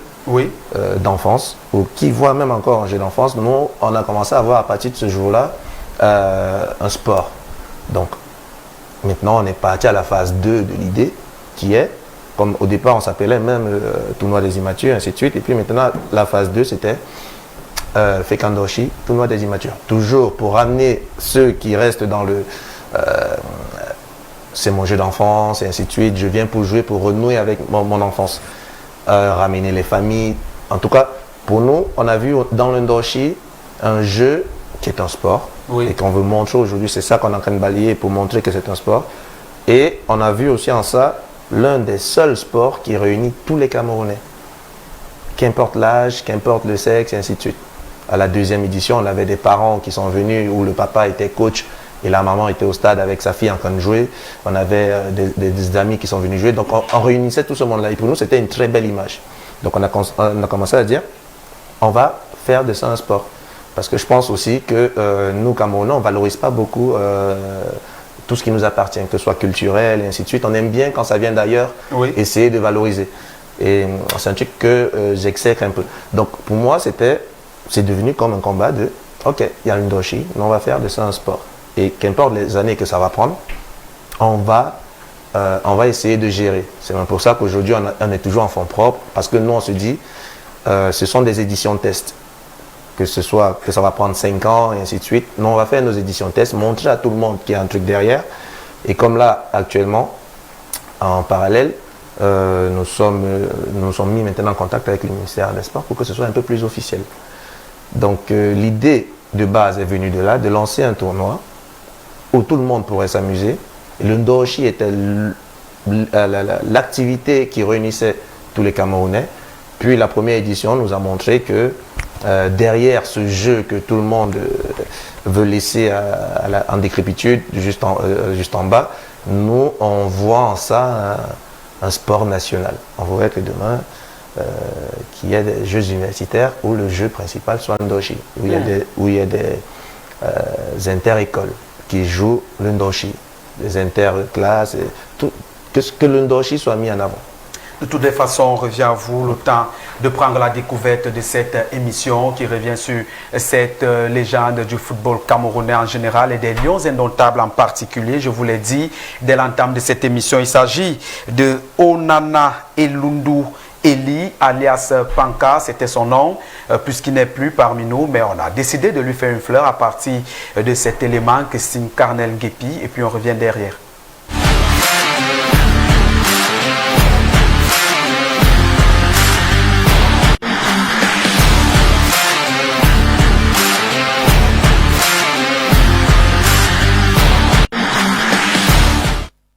d'enfance, ou qui voit même encore un jeu d'enfance, nous, on a commencé à voir à partir de ce jour-là un sport. Donc, maintenant, on est parti à la phase 2 de l'idée, qui est, comme au départ, on s'appelait même tournoi des immatures, ainsi de suite, et puis maintenant, la phase 2, c'était Fekandoshi, tournoi des immatures. Toujours pour ramener ceux qui restent dans le... c'est mon jeu d'enfance, et ainsi de suite, je viens pour jouer, pour renouer avec mon enfance. Ramener les familles. En tout cas, pour nous, on a vu dans l'Indoshi un jeu qui est un sport et qu'on veut montrer aujourd'hui. C'est ça qu'on est en train de balayer pour montrer que c'est un sport. Et on a vu aussi en ça l'un des seuls sports qui réunit tous les Camerounais. Qu'importe l'âge, qu'importe le sexe, et ainsi de suite. À la deuxième édition, on avait des parents qui sont venus où le papa était coach et la maman était au stade avec sa fille en train de jouer. On avait des amis qui sont venus jouer. Donc, on réunissait tout ce monde-là. Et pour nous, c'était une très belle image. Donc, on a commencé à dire, on va faire de ça un sport. Parce que je pense aussi que nous, Camerounais, on ne valorise pas beaucoup tout ce qui nous appartient, que ce soit culturel et ainsi de suite. On aime bien, quand ça vient d'ailleurs, essayer de valoriser. Et c'est un truc que j'exècre un peu. Donc, pour moi, c'est devenu comme un combat de, OK, il y a une doshi, mais on va faire de ça un sport. Et qu'importe les années que ça va prendre, on va essayer de gérer. C'est même pour ça qu'aujourd'hui, on est toujours en fonds propres, parce que nous, on se dit, ce sont des éditions test. Que ça va prendre 5 ans, et ainsi de suite. Nous, on va faire nos éditions test, montrer à tout le monde qu'il y a un truc derrière. Et comme là, actuellement, en parallèle, nous sommes mis maintenant en contact avec le ministère des Sports pour que ce soit un peu plus officiel. Donc, l'idée de base est venue de là, de lancer un tournoi où tout le monde pourrait s'amuser. Le Ndoshi était l'activité qui réunissait tous les Camerounais. Puis la première édition nous a montré que derrière ce jeu que tout le monde veut laisser en décrépitude, juste en bas, nous, on voit en ça un sport national. On voudrait que demain, qu'il y ait des jeux universitaires où le jeu principal soit le Ndoshi, où il y a des inter-écoles qui jouent le Ndoshi, des inter-classes, que le Ndoshi soit mis en avant. De toutes les façons, on revient à vous, le temps de prendre la découverte de cette émission qui revient sur cette légende du football camerounais en général et des Lions indomptables en particulier. Je vous l'ai dit, dès l'entame de cette émission, il s'agit de Onana Elundu Eli, alias Panka, c'était son nom, puisqu'il n'est plus parmi nous, mais on a décidé de lui faire une fleur à partir de cet élément que signe Carnel Guépi, et puis on revient derrière.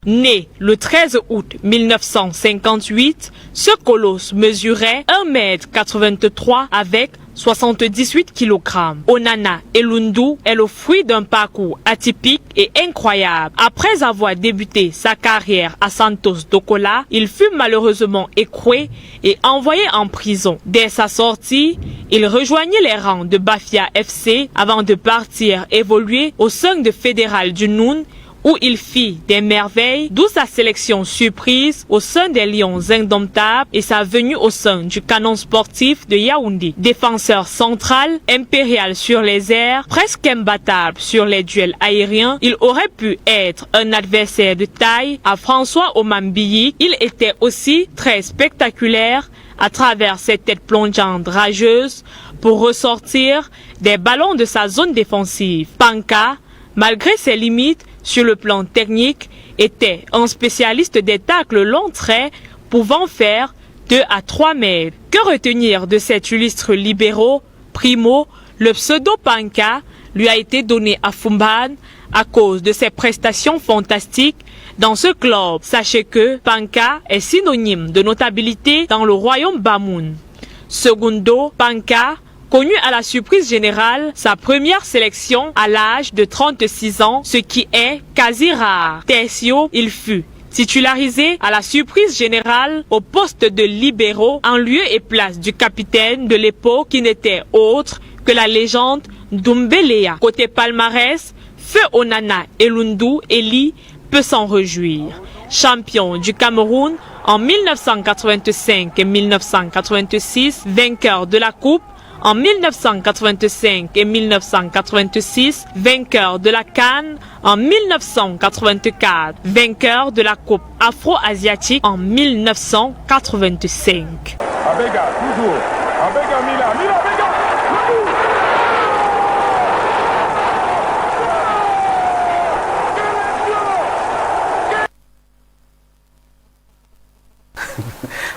Né le 13 août 1958, ce colosse mesurait 1,83 m avec 78 kg. Onana Elundu est le fruit d'un parcours atypique et incroyable. Après avoir débuté sa carrière à Santos Dokola, il fut malheureusement écroué et envoyé en prison. Dès sa sortie, il rejoignit les rangs de Bafia FC avant de partir évoluer au sein de Fédéral du Noun, où il fit des merveilles, d'où sa sélection surprise au sein des Lions indomptables et sa venue au sein du canon sportif de Yaoundé. Défenseur central, impérial sur les airs, presque imbattable sur les duels aériens, il aurait pu être un adversaire de taille à François Omambiyi. Il était aussi très spectaculaire à travers ses têtes plongeantes rageuses pour ressortir des ballons de sa zone défensive. Panka, malgré ses limites sur le plan technique, était un spécialiste des tacles longs traits pouvant faire 2 à 3 mètres. Que retenir de cet illustre libéraux? Primo, le pseudo Panka lui a été donné à Fumban à cause de ses prestations fantastiques dans ce club. Sachez que Panka est synonyme de notabilité dans le royaume Bamoun. Segundo, Panka connu à la surprise générale sa première sélection à l'âge de 36 ans, ce qui est quasi rare. Tertio, il fut titularisé à la surprise générale au poste de libéraux en lieu et place du capitaine de l'époque qui n'était autre que la légende Doumbelea. Côté palmarès, Feu Onana Elundu Eli peut s'en réjouir. Champion du Cameroun en 1985 et 1986, vainqueur de la Coupe en 1985 et 1986, vainqueur de la CAN en 1984, vainqueur de la Coupe afro-asiatique en 1985. Abega, toujours. Abega, Mila, Abega.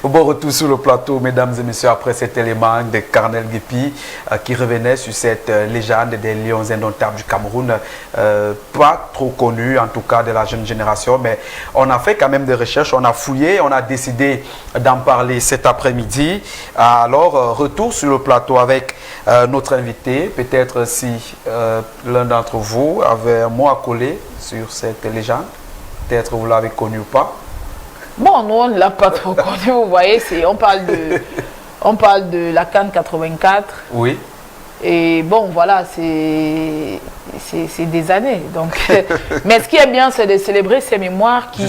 Bon retour sur le plateau, mesdames et messieurs, après cet élément de Carnel Guépi qui revenait sur cette légende des Lions indomptables du Cameroun, pas trop connue en tout cas de la jeune génération, mais on a fait quand même des recherches, on a fouillé, on a décidé d'en parler cet après-midi. Alors, retour sur le plateau avec notre invité, peut-être si l'un d'entre vous avait un mot à coller sur cette légende, peut-être vous l'avez connu ou pas. Bon, nous, on ne l'a pas trop connu, vous voyez, on parle de la CAN 84. Oui. Et bon, voilà, c'est des années. Donc, mais ce qui est bien, c'est de célébrer ces mémoires qui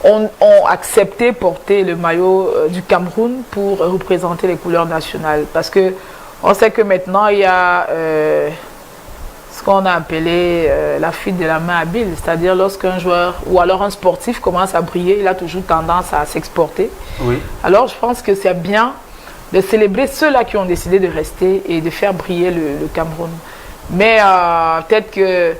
ont accepté porter le maillot du Cameroun pour représenter les couleurs nationales. Parce que on sait que maintenant, il y a ce qu'on a appelé la fuite de la main habile, c'est-à-dire lorsqu'un joueur ou alors un sportif commence à briller, il a toujours tendance à s'exporter. Oui. Alors je pense que c'est bien de célébrer ceux-là qui ont décidé de rester et de faire briller le Cameroun. Mais peut-être que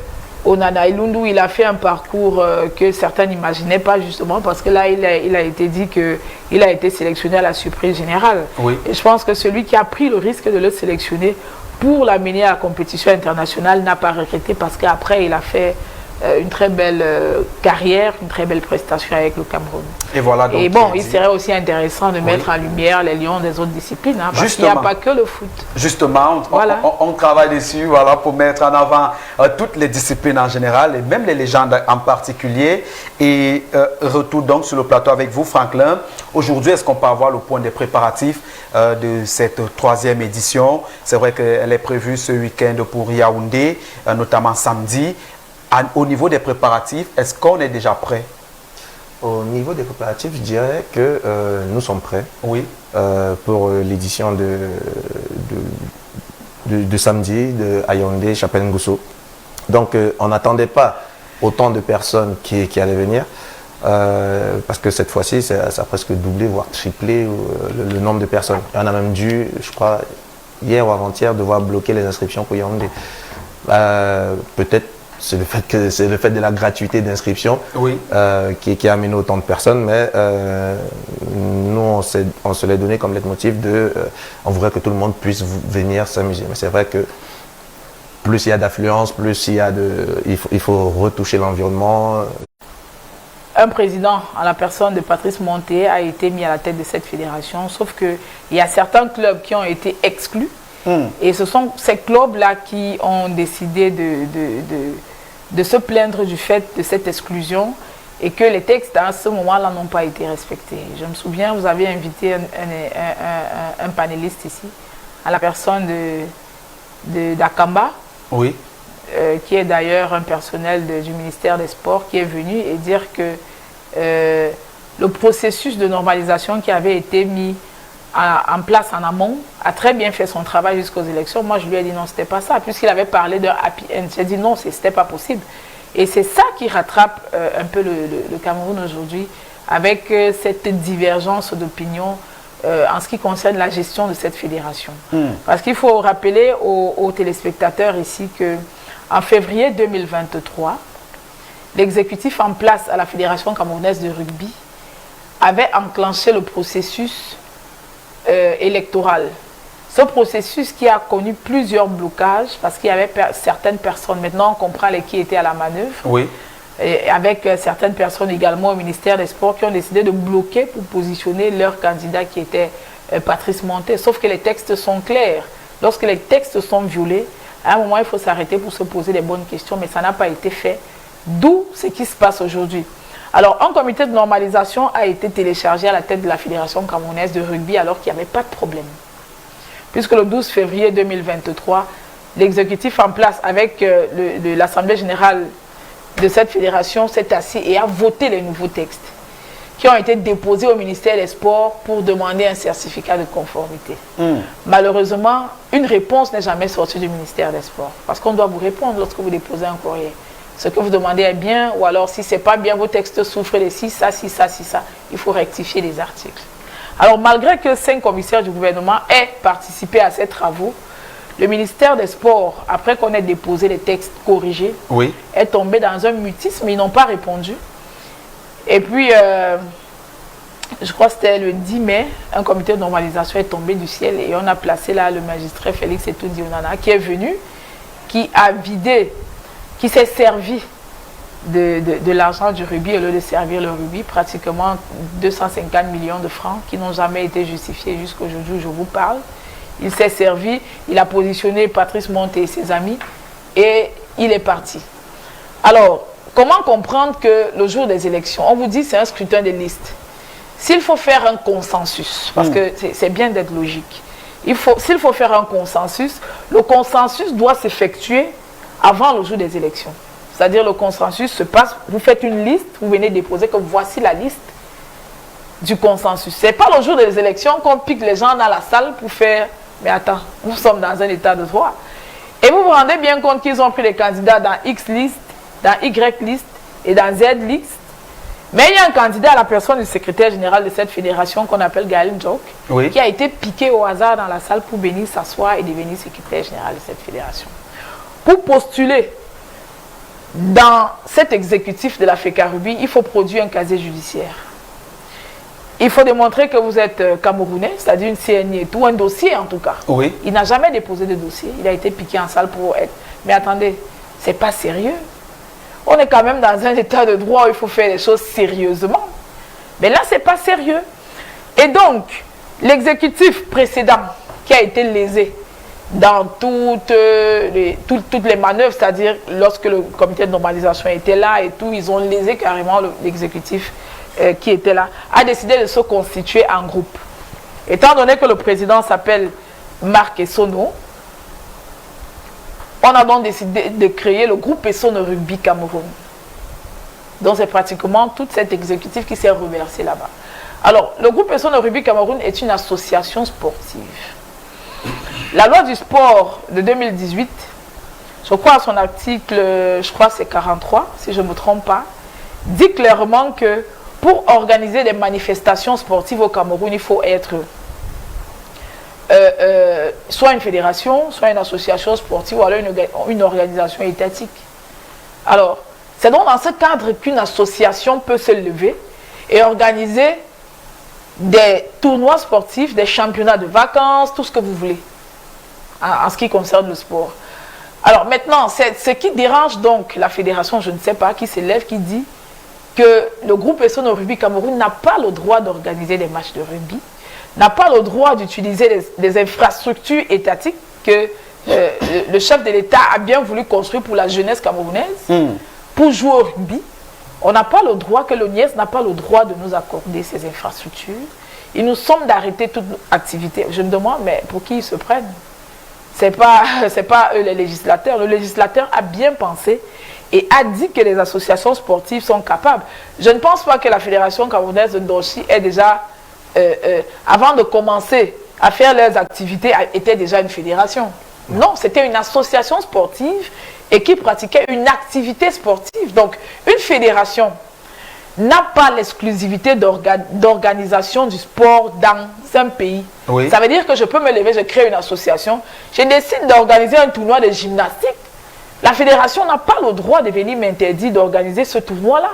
Onana Elundu, il a fait un parcours que certains n'imaginaient pas justement parce que là, il a été dit qu'il a été sélectionné à la surprise générale. Oui. Et je pense que celui qui a pris le risque de le sélectionner pour l'amener à la compétition internationale n'a pas regretté parce qu'après il a fait une très belle carrière, une très belle prestation avec le Cameroun. Et voilà donc. Et bon, il serait aussi intéressant de mettre en lumière les lions des autres disciplines, hein, parce qu'il n'y a pas que le foot. Justement, on travaille dessus, voilà, pour mettre en avant toutes les disciplines en général et même les légendes en particulier. Et retour donc sur le plateau avec vous, Franklin. Aujourd'hui, est-ce qu'on peut avoir le point des préparatifs de cette 3e édition? C'est vrai qu'elle est prévue ce week-end pour Yaoundé, notamment samedi. Au niveau des préparatifs, est-ce qu'on est déjà prêt? Au niveau des préparatifs, je dirais que nous sommes prêts. Oui. Pour l'édition de samedi de Yaoundé, Chapelle Ngousso. Donc, on n'attendait pas autant de personnes qui allaient venir. Parce que cette fois-ci, ça a presque doublé, voire triplé le nombre de personnes. Et on a même dû, je crois, hier ou avant-hier, devoir bloquer les inscriptions pour Yaoundé. Peut-être c'est le fait de la gratuité d'inscription qui a amené autant de personnes, mais nous, on se l'est donné comme leitmotiv on voudrait que tout le monde puisse venir s'amuser. Mais c'est vrai que plus il y a d'affluence, plus il faut retoucher l'environnement. Un président, à la personne de Patrice Monté, a été mis à la tête de cette fédération, sauf qu'il y a certains clubs qui ont été exclus. Et ce sont ces clubs-là qui ont décidé de se plaindre du fait de cette exclusion et que les textes à ce moment-là n'ont pas été respectés. Je me souviens, vous avez invité un panéliste ici, à la personne d'Akamba, qui est d'ailleurs un personnel du ministère des Sports, qui est venu et dire que le processus de normalisation qui avait été mis en place en amont a très bien fait son travail jusqu'aux élections. Moi, je lui ai dit non, c'était pas ça, puisqu'il avait parlé d'un happy end. J'ai dit non, c'était pas possible. Et c'est ça qui rattrape un peu le Cameroun aujourd'hui, avec cette divergence d'opinion en ce qui concerne la gestion de cette fédération. Parce qu'il faut rappeler aux téléspectateurs ici que en février 2023, l'exécutif en place à la Fédération camerounaise de rugby avait enclenché le processus électoral. Ce processus qui a connu plusieurs blocages parce qu'il y avait certaines personnes, maintenant on comprend qui étaient à la manœuvre, et avec certaines personnes également au ministère des Sports qui ont décidé de bloquer pour positionner leur candidat qui était Patrice Monté. Sauf que les textes sont clairs. lorsque les textes sont violés, à un moment, il faut s'arrêter pour se poser les bonnes questions, mais ça n'a pas été fait. D'où ce qui se passe aujourd'hui. Alors, un comité de normalisation a été téléchargé à la tête de la Fédération camerounaise de rugby alors qu'il n'y avait pas de problème. Puisque le 12 février 2023, l'exécutif en place avec l'Assemblée générale de cette fédération s'est assis et a voté les nouveaux textes qui ont été déposés au ministère des Sports pour demander un certificat de conformité. Malheureusement, une réponse n'est jamais sortie du ministère des Sports parce qu'on doit vous répondre lorsque vous déposez un courrier. Ce que vous demandez est bien ou alors si ce n'est pas bien, vos textes souffrent de ci, ça, il faut rectifier les articles. Alors malgré que 5 commissaires du gouvernement aient participé à ces travaux, le ministère des Sports, après qu'on ait déposé les textes corrigés, est tombé dans un mutisme, ils n'ont pas répondu. Et puis, je crois que c'était le 10 mai, un comité de normalisation est tombé du ciel et on a placé là le magistrat Félix Etoundi Onana qui est venu, qui a vidé, qui s'est servi de l'argent du rugby au lieu de servir le rugby, pratiquement 250 millions de francs qui n'ont jamais été justifiés jusqu'aujourd'hui où je vous parle. Il s'est servi, il a positionné Patrice Monté et ses amis et il est parti. Alors, comment comprendre que le jour des élections, on vous dit c'est un scrutin de liste. S'il faut faire un consensus, parce que c'est bien d'être logique, s'il faut faire un consensus, le consensus doit s'effectuer avant le jour des élections. C'est-à-dire le consensus se passe, vous faites une liste, vous venez déposer que voici la liste du consensus. Ce n'est pas le jour des élections qu'on pique les gens dans la salle pour faire, mais attends, nous sommes dans un état de droit. Et vous vous rendez bien compte qu'ils ont pris les candidats dans X liste, dans Y liste et dans Z liste. Mais il y a un candidat à la personne du secrétaire général de cette fédération qu'on appelle Gaël Ndjok, qui a été piqué au hasard dans la salle pour venir s'asseoir et devenir secrétaire général de cette fédération. Pour postuler dans cet exécutif de la FECARUBI, il faut produire un casier judiciaire. Il faut démontrer que vous êtes camerounais, c'est-à-dire une CNI et tout, un dossier en tout cas. Il n'a jamais déposé de dossier, il a été piqué en salle pour être... Mais attendez, c'est pas sérieux. On est quand même dans un état de droit où il faut faire les choses sérieusement. Mais là, c'est pas sérieux. Et donc, l'exécutif précédent qui a été lésé dans toutes les manœuvres, c'est-à-dire lorsque le comité de normalisation était là et tout, ils ont lésé carrément l'exécutif qui était là, a décidé de se constituer en groupe. Étant donné que le président s'appelle Marc Essono, on a donc décidé de créer le groupe Essono Rugby Cameroun. Donc c'est pratiquement tout cet exécutif qui s'est reversé là-bas. Alors, le groupe Essono Rugby Cameroun est une association sportive. La loi du sport de 2018, je crois à son article, je crois c'est 43, si je ne me trompe pas, dit clairement que pour organiser des manifestations sportives au Cameroun, il faut être soit une fédération, soit une association sportive ou alors une organisation étatique. Alors, c'est donc dans ce cadre qu'une association peut se lever et organiser des tournois sportifs, des championnats de vacances, tout ce que vous voulez, en ce qui concerne le sport. Alors maintenant, ce qui dérange donc la fédération, je ne sais pas, qui s'élève, qui dit que le groupe Essono Rugby Cameroun n'a pas le droit d'organiser des matchs de rugby, n'a pas le droit d'utiliser des infrastructures étatiques que le chef de l'État a bien voulu construire pour la jeunesse camerounaise, pour jouer au rugby. On n'a pas le droit, que l'ONIES n'a pas le droit de nous accorder ces infrastructures. Ils nous somment d'arrêter toute activité. Je me demande, mais pour qui ils se prennent? Ce n'est pas eux les législateurs. Le législateur a bien pensé et a dit que les associations sportives sont capables. Je ne pense pas que la Fédération camerounaise de Ndochi est déjà, avant de commencer à faire leurs activités, était déjà une fédération. Non, c'était une association sportive et qui pratiquait une activité sportive. Donc, une fédération n'a pas l'exclusivité d'organisation du sport dans un pays. Ça veut dire que je peux me lever, je crée une association, je décide d'organiser un tournoi de gymnastique. La fédération n'a pas le droit de venir m'interdire d'organiser ce tournoi-là.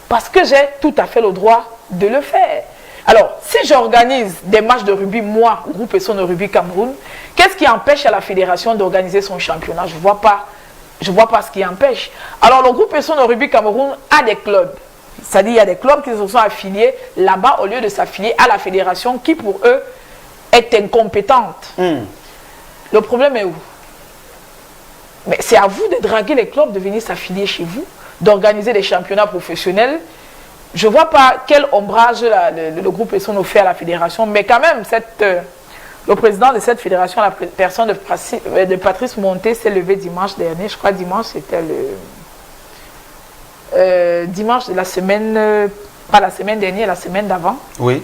Parce que j'ai tout à fait le droit de le faire. Alors, si j'organise des matchs de rugby, moi, groupe Essono Rugby Cameroun, qu'est-ce qui empêche à la fédération d'organiser son championnat? Je ne vois pas ce qui empêche. Alors, le groupe Essono Rugby Cameroun a des clubs. C'est-à-dire qu'il y a des clubs qui se sont affiliés là-bas au lieu de s'affilier à la fédération qui, pour eux, est incompétente. Le problème est où? Mais c'est à vous de draguer les clubs, de venir s'affilier chez vous, d'organiser des championnats professionnels. Je ne vois pas quel ombrage le groupe Esson fait à la fédération, mais quand même, le président de cette fédération, la personne de Patrice Monté, s'est levé dimanche dernier. Je crois dimanche, c'était le dimanche de la semaine, pas la semaine dernière, la semaine d'avant. Oui.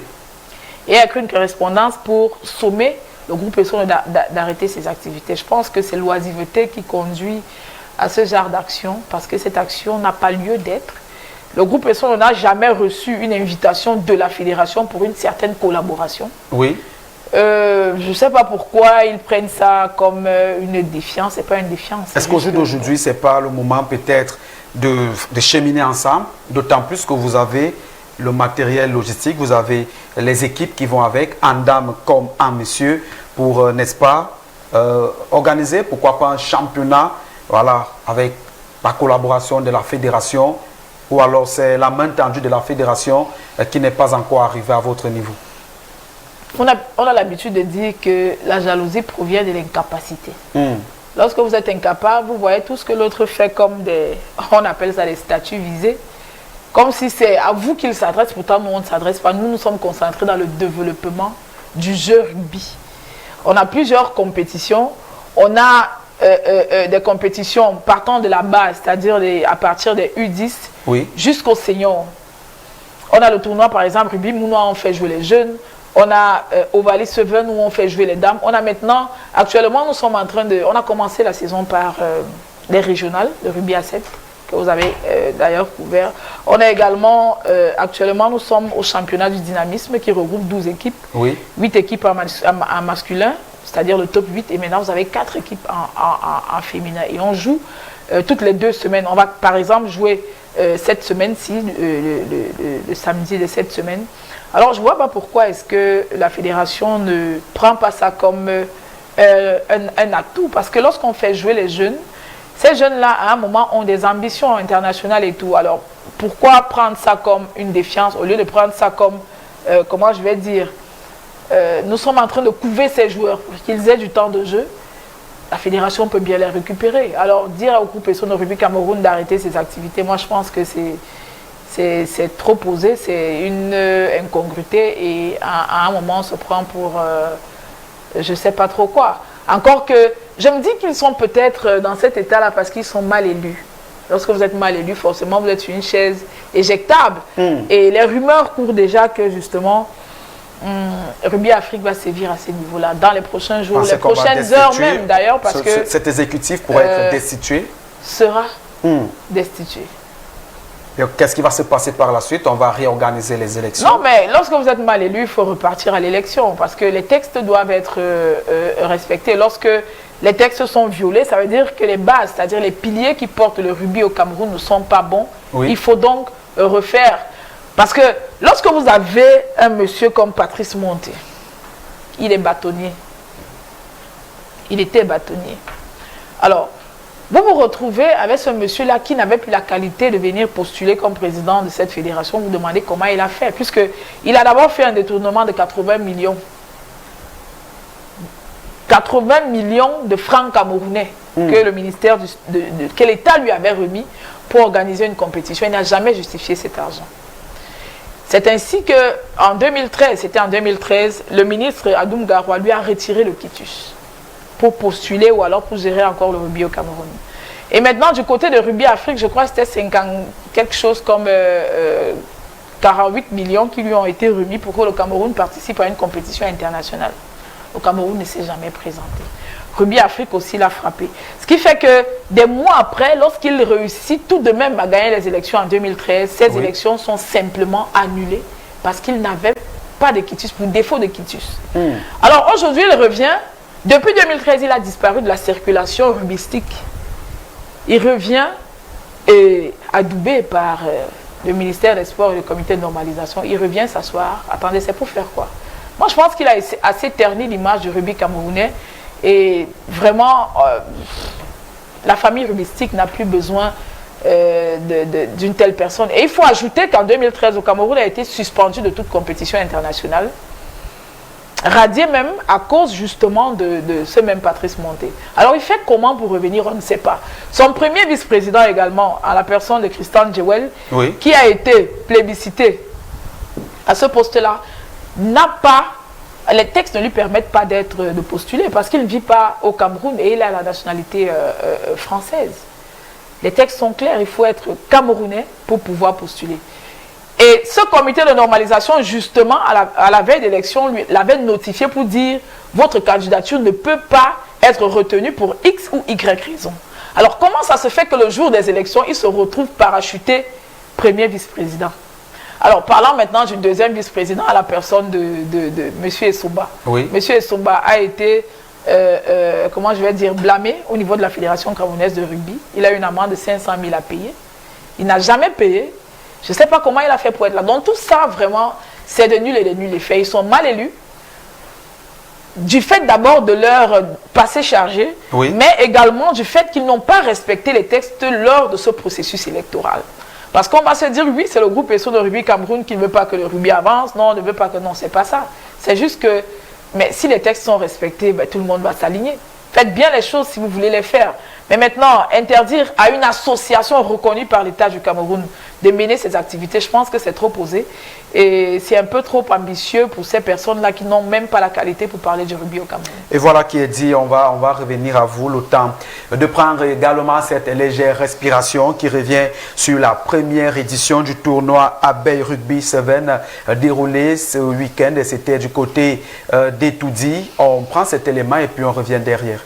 Et a écrit une correspondance pour sommer le groupe Esson d'arrêter ses activités. Je pense que c'est l'oisiveté qui conduit à ce genre d'action, parce que cette action n'a pas lieu d'être. Le groupe Esson n'a jamais reçu une invitation de la fédération pour une certaine collaboration. Oui. Je ne sais pas pourquoi ils prennent ça comme une défiance. Ce n'est pas une défiance. Est-ce qu'au jour d'aujourd'hui, ce n'est pas le moment peut-être de cheminer ensemble, d'autant plus que vous avez le matériel logistique, vous avez les équipes qui vont avec, en dame comme en monsieur, pour, n'est-ce pas, organiser, pourquoi pas un championnat, voilà, avec la collaboration de la fédération, ou alors c'est la main tendue de la fédération qui n'est pas encore arrivée à votre niveau? On a l'habitude de dire que la jalousie provient de l'incapacité. Lorsque vous êtes incapable, vous voyez tout ce que l'autre fait comme on appelle ça des statuts visés, comme si c'est à vous qu'il s'adresse. Pourtant, nous, on ne s'adresse pas. Nous, nous sommes concentrés dans le développement du jeu rugby. On a plusieurs compétitions. On a des compétitions partant de la base, c'est-à-dire à partir des U10 jusqu'aux seniors. On a le tournoi, par exemple, rugby Mounois, on fait jouer les jeunes. On a Ovalie Seven où on fait jouer les dames. On a maintenant, actuellement, nous sommes en train de... On a commencé la saison par les régionales, le rugby à 7, que vous avez d'ailleurs couvert. On a également, actuellement, nous sommes au championnat du dynamisme qui regroupe 12 équipes. 8 équipes en masculin, c'est-à-dire le top 8. Et maintenant, vous avez 4 équipes en féminin. Et on joue toutes les 2 semaines. On va, par exemple, jouer cette semaine-ci, le samedi de cette semaine. Alors, je ne vois pas pourquoi est-ce que la fédération ne prend pas ça comme un atout. Parce que lorsqu'on fait jouer les jeunes, ces jeunes-là, à un moment, ont des ambitions internationales et tout. Alors, pourquoi prendre ça comme une défiance au lieu de prendre ça comme, comment je vais dire, nous sommes en train de couver ces joueurs pour qu'ils aient du temps de jeu. La fédération peut bien les récupérer. Alors, dire au groupe Esson Rugby Cameroun d'arrêter ses activités, moi, je pense que c'est trop posé, c'est une incongruité et à un moment on se prend pour je ne sais pas trop quoi. Encore que je me dis qu'ils sont peut-être dans cet état-là parce qu'ils sont mal élus. Lorsque vous êtes mal élu, forcément vous êtes sur une chaise éjectable. Et les rumeurs courent déjà que justement Rugby Afrique va sévir à ce niveau-là dans les prochains jours, les prochaines heures même d'ailleurs, parce que cet exécutif pourrait être destitué. Sera destitué. Qu'est-ce qui va se passer par la suite? On va réorganiser les élections. Non, mais lorsque vous êtes mal élu, il faut repartir à l'élection parce que les textes doivent être respectés. Lorsque les textes sont violés, ça veut dire que les bases, c'est-à-dire les piliers qui portent le rugby au Cameroun ne sont pas bons. Il faut donc refaire. Parce que lorsque vous avez un monsieur comme Patrice Monté, il est bâtonnier. Il était bâtonnier. Alors, vous vous retrouvez avec ce monsieur-là qui n'avait plus la qualité de venir postuler comme président de cette fédération. Vous vous demandez comment il a fait, puisqu'il a d'abord fait un détournement de 80 millions. 80 millions de francs camerounais que le ministère, que l'État lui avait remis pour organiser une compétition. Il n'a jamais justifié cet argent. C'est ainsi qu'en 2013, c'était en 2013, le ministre Adoum Garoua lui a retiré le quitus pour postuler ou alors pour gérer encore le rugby au Cameroun. Et maintenant, du côté de Rugby Afrique, je crois que c'était quelque chose comme 48 millions qui lui ont été remis pour que le Cameroun participe à une compétition internationale. Le Cameroun ne s'est jamais présenté. Rugby Afrique aussi l'a frappé. Ce qui fait que des mois après, lorsqu'il réussit tout de même à gagner les élections en 2013, ces élections sont simplement annulées parce qu'il n'avait pas de quitus, pour défaut de quitus. Alors aujourd'hui, il revient. Depuis 2013, il a disparu de la circulation rugbystique. Il revient adoubé par le ministère des Sports et le comité de normalisation. Il revient s'asseoir. Attendez, c'est pour faire quoi? Moi, je pense qu'il a assez terni l'image du rugby camerounais. Et vraiment, la famille rugbystique n'a plus besoin d'une telle personne. Et il faut ajouter qu'en 2013, le Cameroun a été suspendu de toute compétition internationale. radié même à cause justement de ce même Patrice Monté. Alors il fait comment pour revenir, on ne sait pas. Son premier vice-président également, à la personne de Christian Djewel, qui a été plébiscité à ce poste-là, n'a pas, les textes ne lui permettent pas de postuler parce qu'il ne vit pas au Cameroun et il a la nationalité française. Les textes sont clairs, il faut être camerounais pour pouvoir postuler. Et ce comité de normalisation, justement, à la veille d'élection, l'avait notifié pour dire « Votre candidature ne peut pas être retenue pour X ou Y raison ». Alors, comment ça se fait que le jour des élections, il se retrouve parachuté premier vice-président? Alors, parlant maintenant du deuxième vice-président à la personne de M. Essouba. M. Essouba a été, comment je vais dire, blâmé au niveau de la Fédération camerounaise de rugby. Il a une amende de 500 000 à payer. Il n'a jamais payé. Je ne sais pas comment il a fait pour être là. Donc tout ça, vraiment, c'est de nul et de nul effet. Ils sont mal élus. Du fait d'abord de leur passé chargé, mais également du fait qu'ils n'ont pas respecté les textes lors de ce processus électoral. Parce qu'on va se dire, oui, c'est le groupe ESSO de rugby Cameroun qui ne veut pas que le rugby avance. Non, on ne veut pas que... Non, c'est pas ça. C'est juste que... Mais si les textes sont respectés, ben, tout le monde va s'aligner. Faites bien les choses si vous voulez les faire. Mais maintenant, interdire à une association reconnue par l'État du Cameroun de mener ses activités, je pense que c'est trop posé. Et c'est un peu trop ambitieux pour ces personnes-là qui n'ont même pas la qualité pour parler du rugby au Cameroun. Et voilà qui est dit, on va revenir à vous le temps de prendre également cette légère respiration qui revient sur la première édition du tournoi Abeille Rugby 7 déroulé ce week-end. Et c'était du côté d'Etoudi. On prend cet élément et puis on revient derrière.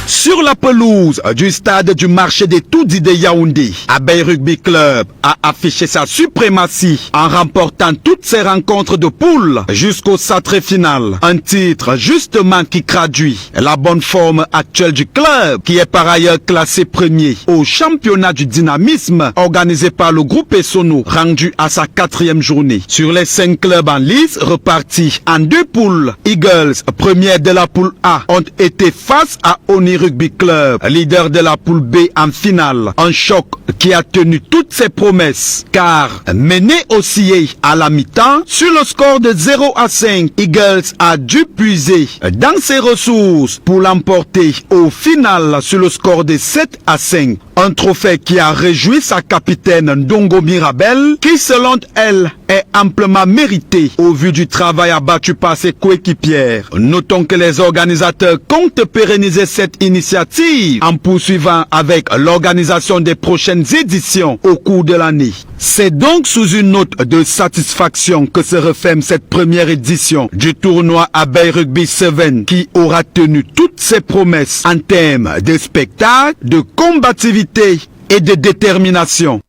Sur la pelouse du stade du marché des Toudi de Yaoundé, Abeille Rugby Club a affiché sa suprématie en remportant toutes ses rencontres de poule jusqu'au sacré final. Un titre justement qui traduit la bonne forme actuelle du club qui est par ailleurs classé premier au championnat du dynamisme organisé par le groupe Essono rendu à sa 4e journée. Sur les 5 clubs en lice repartis en 2 poules, Eagles, première de la poule A, ont été face à Oni Rugby Club, leader de la poule B en finale. Un choc qui a tenu toutes ses promesses, car mené oscillé à la mi-temps sur le score de 0-5, Eagles a dû puiser dans ses ressources pour l'emporter au final sur le score de 7-5. Un trophée qui a réjoui sa capitaine Ndongo Mirabel, qui selon elle est amplement mérité au vu du travail abattu par ses coéquipières. Notons que les organisateurs comptent pérenniser cette initiative en poursuivant avec l'organisation des prochaines éditions au cours de l'année. C'est donc sous une note de satisfaction que se referme cette première édition du tournoi Abeille Rugby 7 qui aura tenu toutes ses promesses en termes de spectacle, de combativité et de détermination.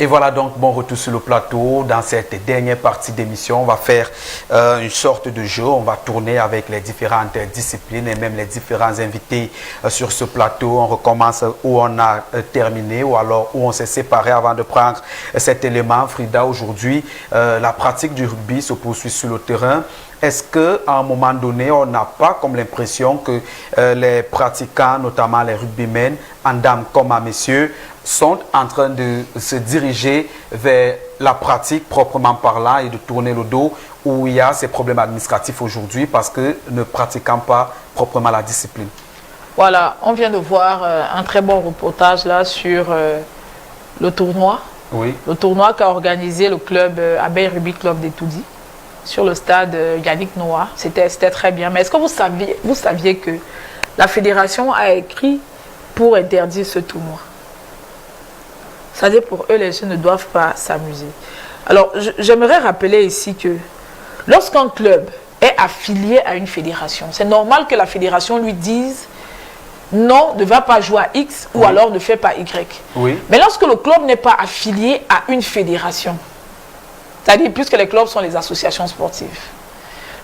Et voilà donc bon retour sur le plateau. Dans cette dernière partie d'émission, on va faire une sorte de jeu. On va tourner avec les différentes disciplines et même les différents invités sur ce plateau. On recommence où on a terminé ou alors où on s'est séparé avant de prendre cet élément. Frida, aujourd'hui, la pratique du rugby se poursuit sur le terrain. Est-ce qu'à un moment donné, on n'a pas comme l'impression que les pratiquants, notamment les rugbymen, en dames comme à messieurs, sont en train de se diriger vers la pratique proprement parlant et de tourner le dos où il y a ces problèmes administratifs aujourd'hui parce que ne pratiquant pas proprement la discipline? Voilà, on vient de voir un très bon reportage là sur le tournoi. Oui. Le tournoi qu'a organisé le club Abeille Rugby Club d'Etoudi sur le stade Yannick Noah. C'était très bien. Mais est-ce que vous saviez que la fédération a écrit pour interdire ce tournoi? C'est-à-dire pour eux, les jeunes ne doivent pas s'amuser. Alors, j'aimerais rappeler ici que lorsqu'un club est affilié à une fédération, c'est normal que la fédération lui dise non, ne va pas jouer à X ou alors ne fait pas Y. Oui. Mais lorsque le club n'est pas affilié à une fédération, c'est-à-dire puisque les clubs sont les associations sportives,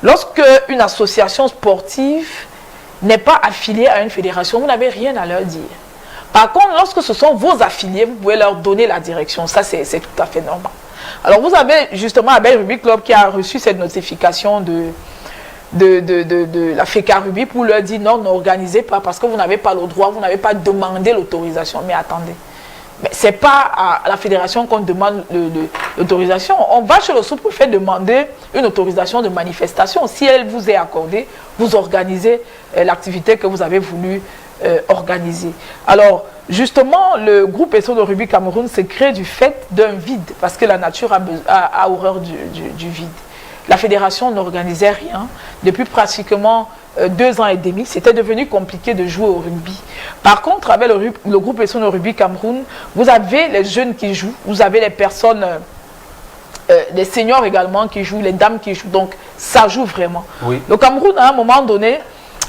lorsque une association sportive n'est pas affiliée à une fédération, vous n'avez rien à leur dire. Par contre, lorsque ce sont vos affiliés, vous pouvez leur donner la direction. Ça, c'est tout à fait normal. Alors vous avez justement Abel Rugby Club qui a reçu cette notification de la FECA Rugby pour leur dire non, n'organisez pas parce que vous n'avez pas le droit, vous n'avez pas demandé l'autorisation. Mais attendez, ce n'est pas à la fédération qu'on demande l'autorisation. On va chez le sous-préfet demander une autorisation de manifestation. Si elle vous est accordée, vous organisez l'activité que vous avez voulu organiser. Alors, justement, le groupe ESSO de Rugby Cameroun s'est créé du fait d'un vide, parce que la nature a horreur du vide. La fédération n'organisait rien. Depuis pratiquement 2 ans et demi, c'était devenu compliqué de jouer au rugby. Par contre, avec le groupe ESSO de Rugby Cameroun, vous avez les jeunes qui jouent, vous avez les personnes, les seniors également qui jouent, les dames qui jouent. Donc, ça joue vraiment. Oui. Le Cameroun, à un moment donné,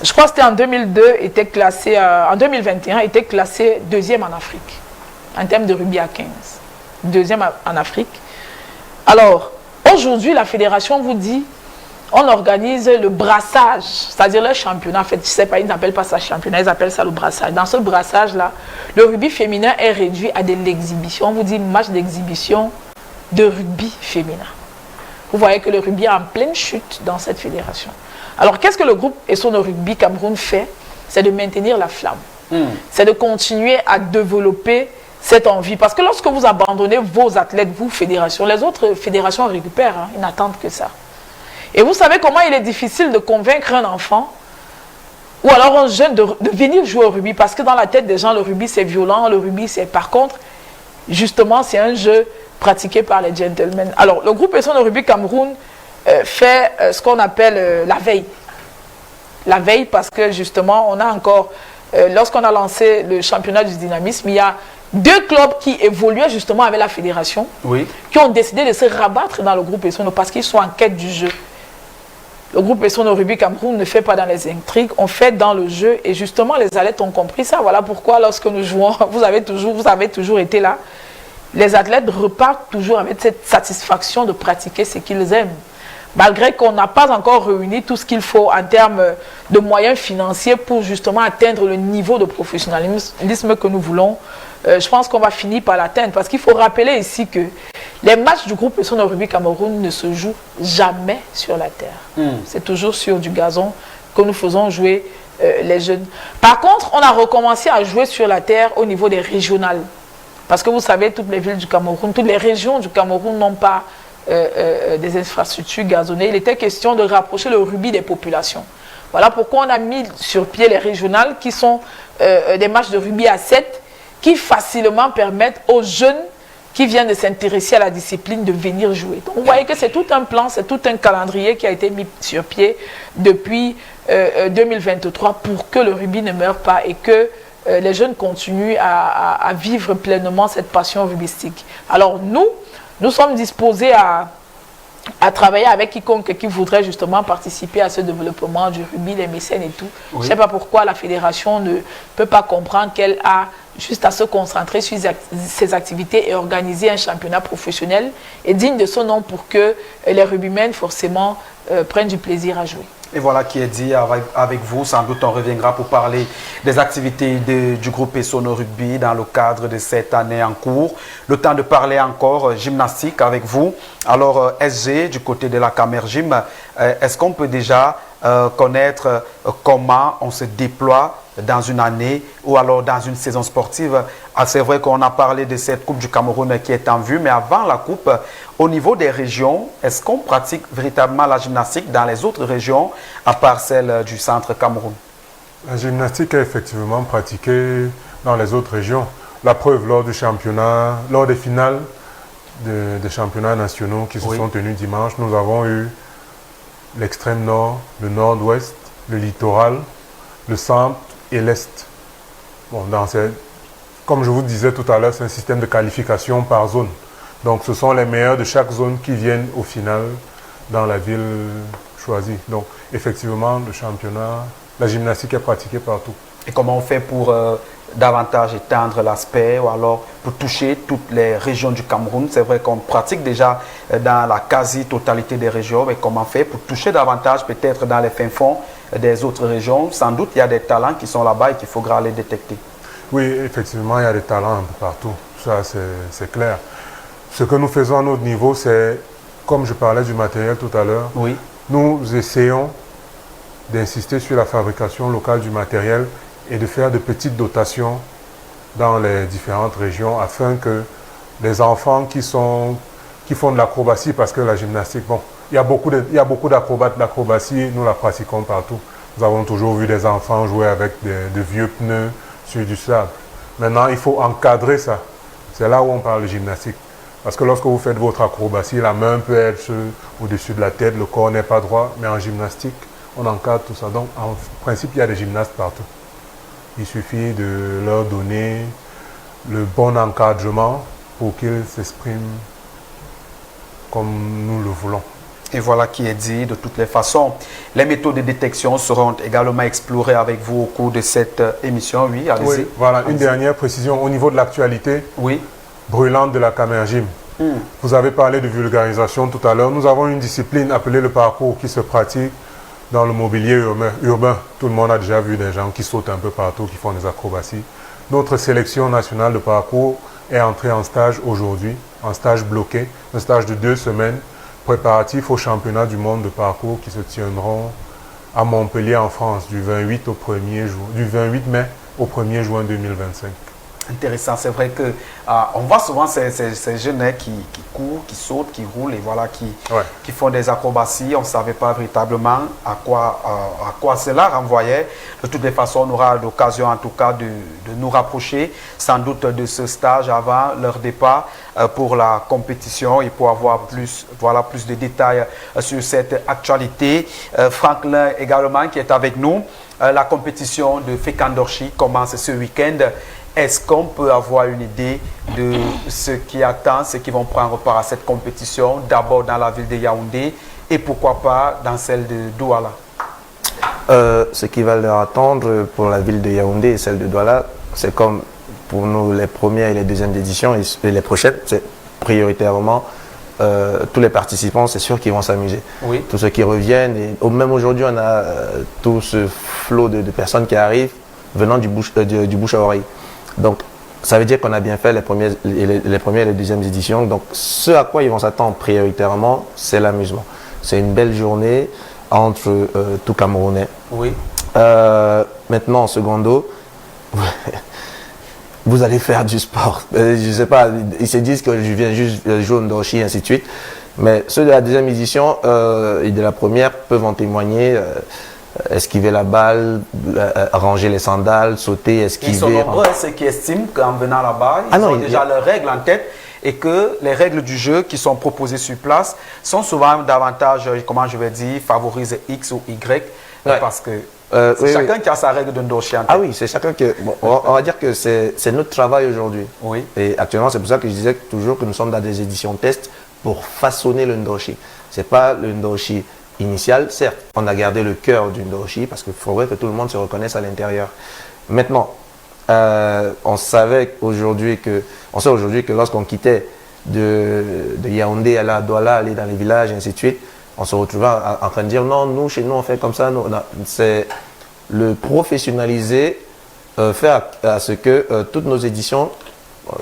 je crois que c'était en 2002, était classé, en 2021, était classé 2e en Afrique, en termes de rugby à 15. 2e en Afrique. Alors, aujourd'hui, la fédération vous dit, on organise le brassage, c'est-à-dire le championnat. En fait, je ne sais pas, ils n'appellent pas ça championnat, ils appellent ça le brassage. Dans ce brassage-là, le rugby féminin est réduit à de l'exhibition. On vous dit match d'exhibition de rugby féminin. Vous voyez que le rugby est en pleine chute dans cette fédération. Alors, qu'est-ce que le groupe ESSO de Rugby Cameroun fait? C'est de maintenir la flamme. C'est de continuer à développer cette envie. Parce que lorsque vous abandonnez vos athlètes, vous, fédérations, les autres fédérations récupèrent, hein, ils n'attendent que ça. Et vous savez comment il est difficile de convaincre un enfant ou alors un jeune de venir jouer au rugby. Parce que dans la tête des gens, le rugby, c'est violent, le rugby, c'est... Par contre, justement, c'est un jeu pratiqué par les gentlemen. Alors, le groupe ESSO de Rugby Cameroun fait ce qu'on appelle la veille. La veille parce que justement, on a encore, lorsqu'on a lancé le championnat du dynamisme, il y a 2 clubs qui évoluaient justement avec la fédération, qui ont décidé de se rabattre dans le groupe ESSO parce qu'ils sont en quête du jeu. Le groupe ESSO de Rugby Cameroun ne fait pas dans les intrigues, on fait dans le jeu et justement les athlètes ont compris ça. Voilà pourquoi lorsque nous jouons, vous avez toujours été là, les athlètes repartent toujours avec cette satisfaction de pratiquer ce qu'ils aiment. Malgré qu'on n'a pas encore réuni tout ce qu'il faut en termes de moyens financiers pour justement atteindre le niveau de professionnalisme que nous voulons, je pense qu'on va finir par l'atteindre. Parce qu'il faut rappeler ici que les matchs du groupe ESSO de Rugby Cameroun ne se jouent jamais sur la terre. C'est toujours sur du gazon que nous faisons jouer les jeunes. Par contre, on a recommencé à jouer sur la terre au niveau des régionales. Parce que vous savez, toutes les villes du Cameroun, toutes les régions du Cameroun n'ont pas des infrastructures gazonnées. Il était question de rapprocher le rugby des populations. Voilà pourquoi on a mis sur pied les régionales qui sont des matchs de rugby à 7 qui facilement permettent aux jeunes qui viennent de s'intéresser à la discipline de venir jouer. Donc vous voyez que c'est tout un plan, c'est tout un calendrier qui a été mis sur pied depuis 2023 pour que le rugby ne meure pas et que les jeunes continuent à vivre pleinement cette passion rugbystique. Alors nous sommes disposés à travailler avec quiconque qui voudrait justement participer à ce développement du rugby, les mécènes et tout. Je ne sais pas pourquoi la fédération ne peut pas comprendre qu'elle a juste à se concentrer sur ses activités et organiser un championnat professionnel et digne de son nom pour que les rugbymen forcément prennent du plaisir à jouer. Et voilà qui est dit avec vous. Sans doute on reviendra pour parler des activités du groupe ESSO de Rugby dans le cadre de cette année en cours. Le temps de parler encore gymnastique avec vous. Alors SG, du côté de la Camergym, est-ce qu'on peut déjà connaître comment on se déploie dans une année ou alors dans une saison sportive? C'est vrai qu'on a parlé de cette Coupe du Cameroun qui est en vue, mais avant la Coupe, au niveau des régions, est-ce qu'on pratique véritablement la gymnastique dans les autres régions, à part celle du centre Cameroun? La gymnastique est effectivement pratiquée dans les autres régions. La preuve, lors du championnat, lors des finales des championnats nationaux qui se sont tenus dimanche, nous avons eu l'extrême nord, le nord-ouest, le littoral, le centre et l'est. Bon, comme je vous disais tout à l'heure, c'est un système de qualification par zone. Donc ce sont les meilleurs de chaque zone qui viennent au final dans la ville choisie. Donc effectivement, le championnat, la gymnastique est pratiquée partout. Et comment on fait pour davantage étendre l'aspect ou alors pour toucher toutes les régions du Cameroun? C'est vrai qu'on pratique déjà dans la quasi-totalité des régions, mais comment on fait pour toucher davantage peut-être dans les fins fonds des autres régions? Sans doute il y a des talents qui sont là-bas et qu'il faudra les détecter. Oui, effectivement, il y a des talents un peu partout. Ça, c'est clair. Ce que nous faisons à notre niveau, c'est, comme je parlais du matériel tout à l'heure, oui. Nous essayons d'insister sur la fabrication locale du matériel et de faire de petites dotations dans les différentes régions afin que les enfants qui font de l'acrobatie, parce que la gymnastique, bon, il y a beaucoup d'acrobates, l'acrobatie, nous la pratiquons partout. Nous avons toujours vu des enfants jouer avec de vieux pneus sur du sable. Maintenant, il faut encadrer ça. C'est là où on parle de gymnastique. Parce que lorsque vous faites votre acrobatie, la main peut être au-dessus de la tête, le corps n'est pas droit, mais en gymnastique, on encadre tout ça. Donc, en principe, il y a des gymnastes partout. Il suffit de leur donner le bon encadrement pour qu'ils s'expriment comme nous le voulons. Et voilà qui est dit de toutes les façons. Les méthodes de détection seront également explorées avec vous au cours de cette émission. Oui, allez-y. Oui, voilà, une dernière précision au niveau de l'actualité. Oui. Brûlante de la Camergym. Vous avez parlé de vulgarisation tout à l'heure. Nous avons une discipline appelée le parcours qui se pratique dans le mobilier urbain. Tout le monde a déjà vu des gens qui sautent un peu partout, qui font des acrobaties. Notre sélection nationale de parcours est entrée en stage aujourd'hui, en stage bloqué, un stage de 2 semaines, préparatif au championnat du monde de parcours qui se tiendront à Montpellier en France du 28 mai au 1er juin 2025. Intéressant, c'est vrai que on voit souvent ces jeunes qui courent, qui sautent, qui roulent et voilà, qui font des acrobaties. On ne savait pas véritablement à quoi cela renvoyait. De toutes les façons, on aura l'occasion en tout cas de nous rapprocher sans doute de ce stage avant leur départ pour la compétition et pour avoir plus de détails sur cette actualité. Franklin également qui est avec nous. La compétition de Fécandorchi commence ce week-end. Est-ce qu'on peut avoir une idée de ce qui attend, ceux qui vont prendre part à cette compétition, d'abord dans la ville de Yaoundé et pourquoi pas dans celle de Douala? Ce qui va leur attendre pour la ville de Yaoundé et celle de Douala, c'est comme pour nous les premières et les deuxièmes éditions et les prochaines, c'est prioritairement tous les participants, c'est sûr qu'ils vont s'amuser. Oui. Tous ceux qui reviennent, et même aujourd'hui on a tout ce flot de personnes qui arrivent venant du bouche à oreille. Donc, ça veut dire qu'on a bien fait les premières et les deuxièmes éditions. Donc, ce à quoi ils vont s'attendre prioritairement, c'est l'amusement. C'est une belle journée entre tout Camerounais. Oui. Maintenant, en secondo, vous allez faire du sport. Je ne sais pas, ils se disent que je viens juste jouer au ndoshi et ainsi de suite. Mais ceux de la deuxième édition et de la première peuvent en témoigner. Esquiver la balle, ranger les sandales, sauter, esquiver. Ils sont nombreux ceux qui estiment qu'en venant là-bas, ils ont déjà leurs règles en tête et que les règles du jeu qui sont proposées sur place sont souvent davantage, comment je vais dire, favorisent X ou Y parce que c'est chacun qui a sa règle de ndoshi en tête. Ah oui, c'est chacun qui... Bon, on va dire que c'est notre travail aujourd'hui. Oui. Et actuellement, c'est pour ça que je disais toujours que nous sommes dans des éditions test pour façonner le ndoshi. Ce n'est pas le ndoshi initial, certes, on a gardé le cœur du ndoshi parce qu'il faudrait que tout le monde se reconnaisse à l'intérieur. Maintenant, on sait aujourd'hui que lorsqu'on quittait de Yaoundé, aller à Douala, aller dans les villages, et ainsi de suite, on se retrouvait en train de dire non, nous, chez nous, on fait comme ça. C'est le professionnaliser, faire à ce que toutes nos éditions,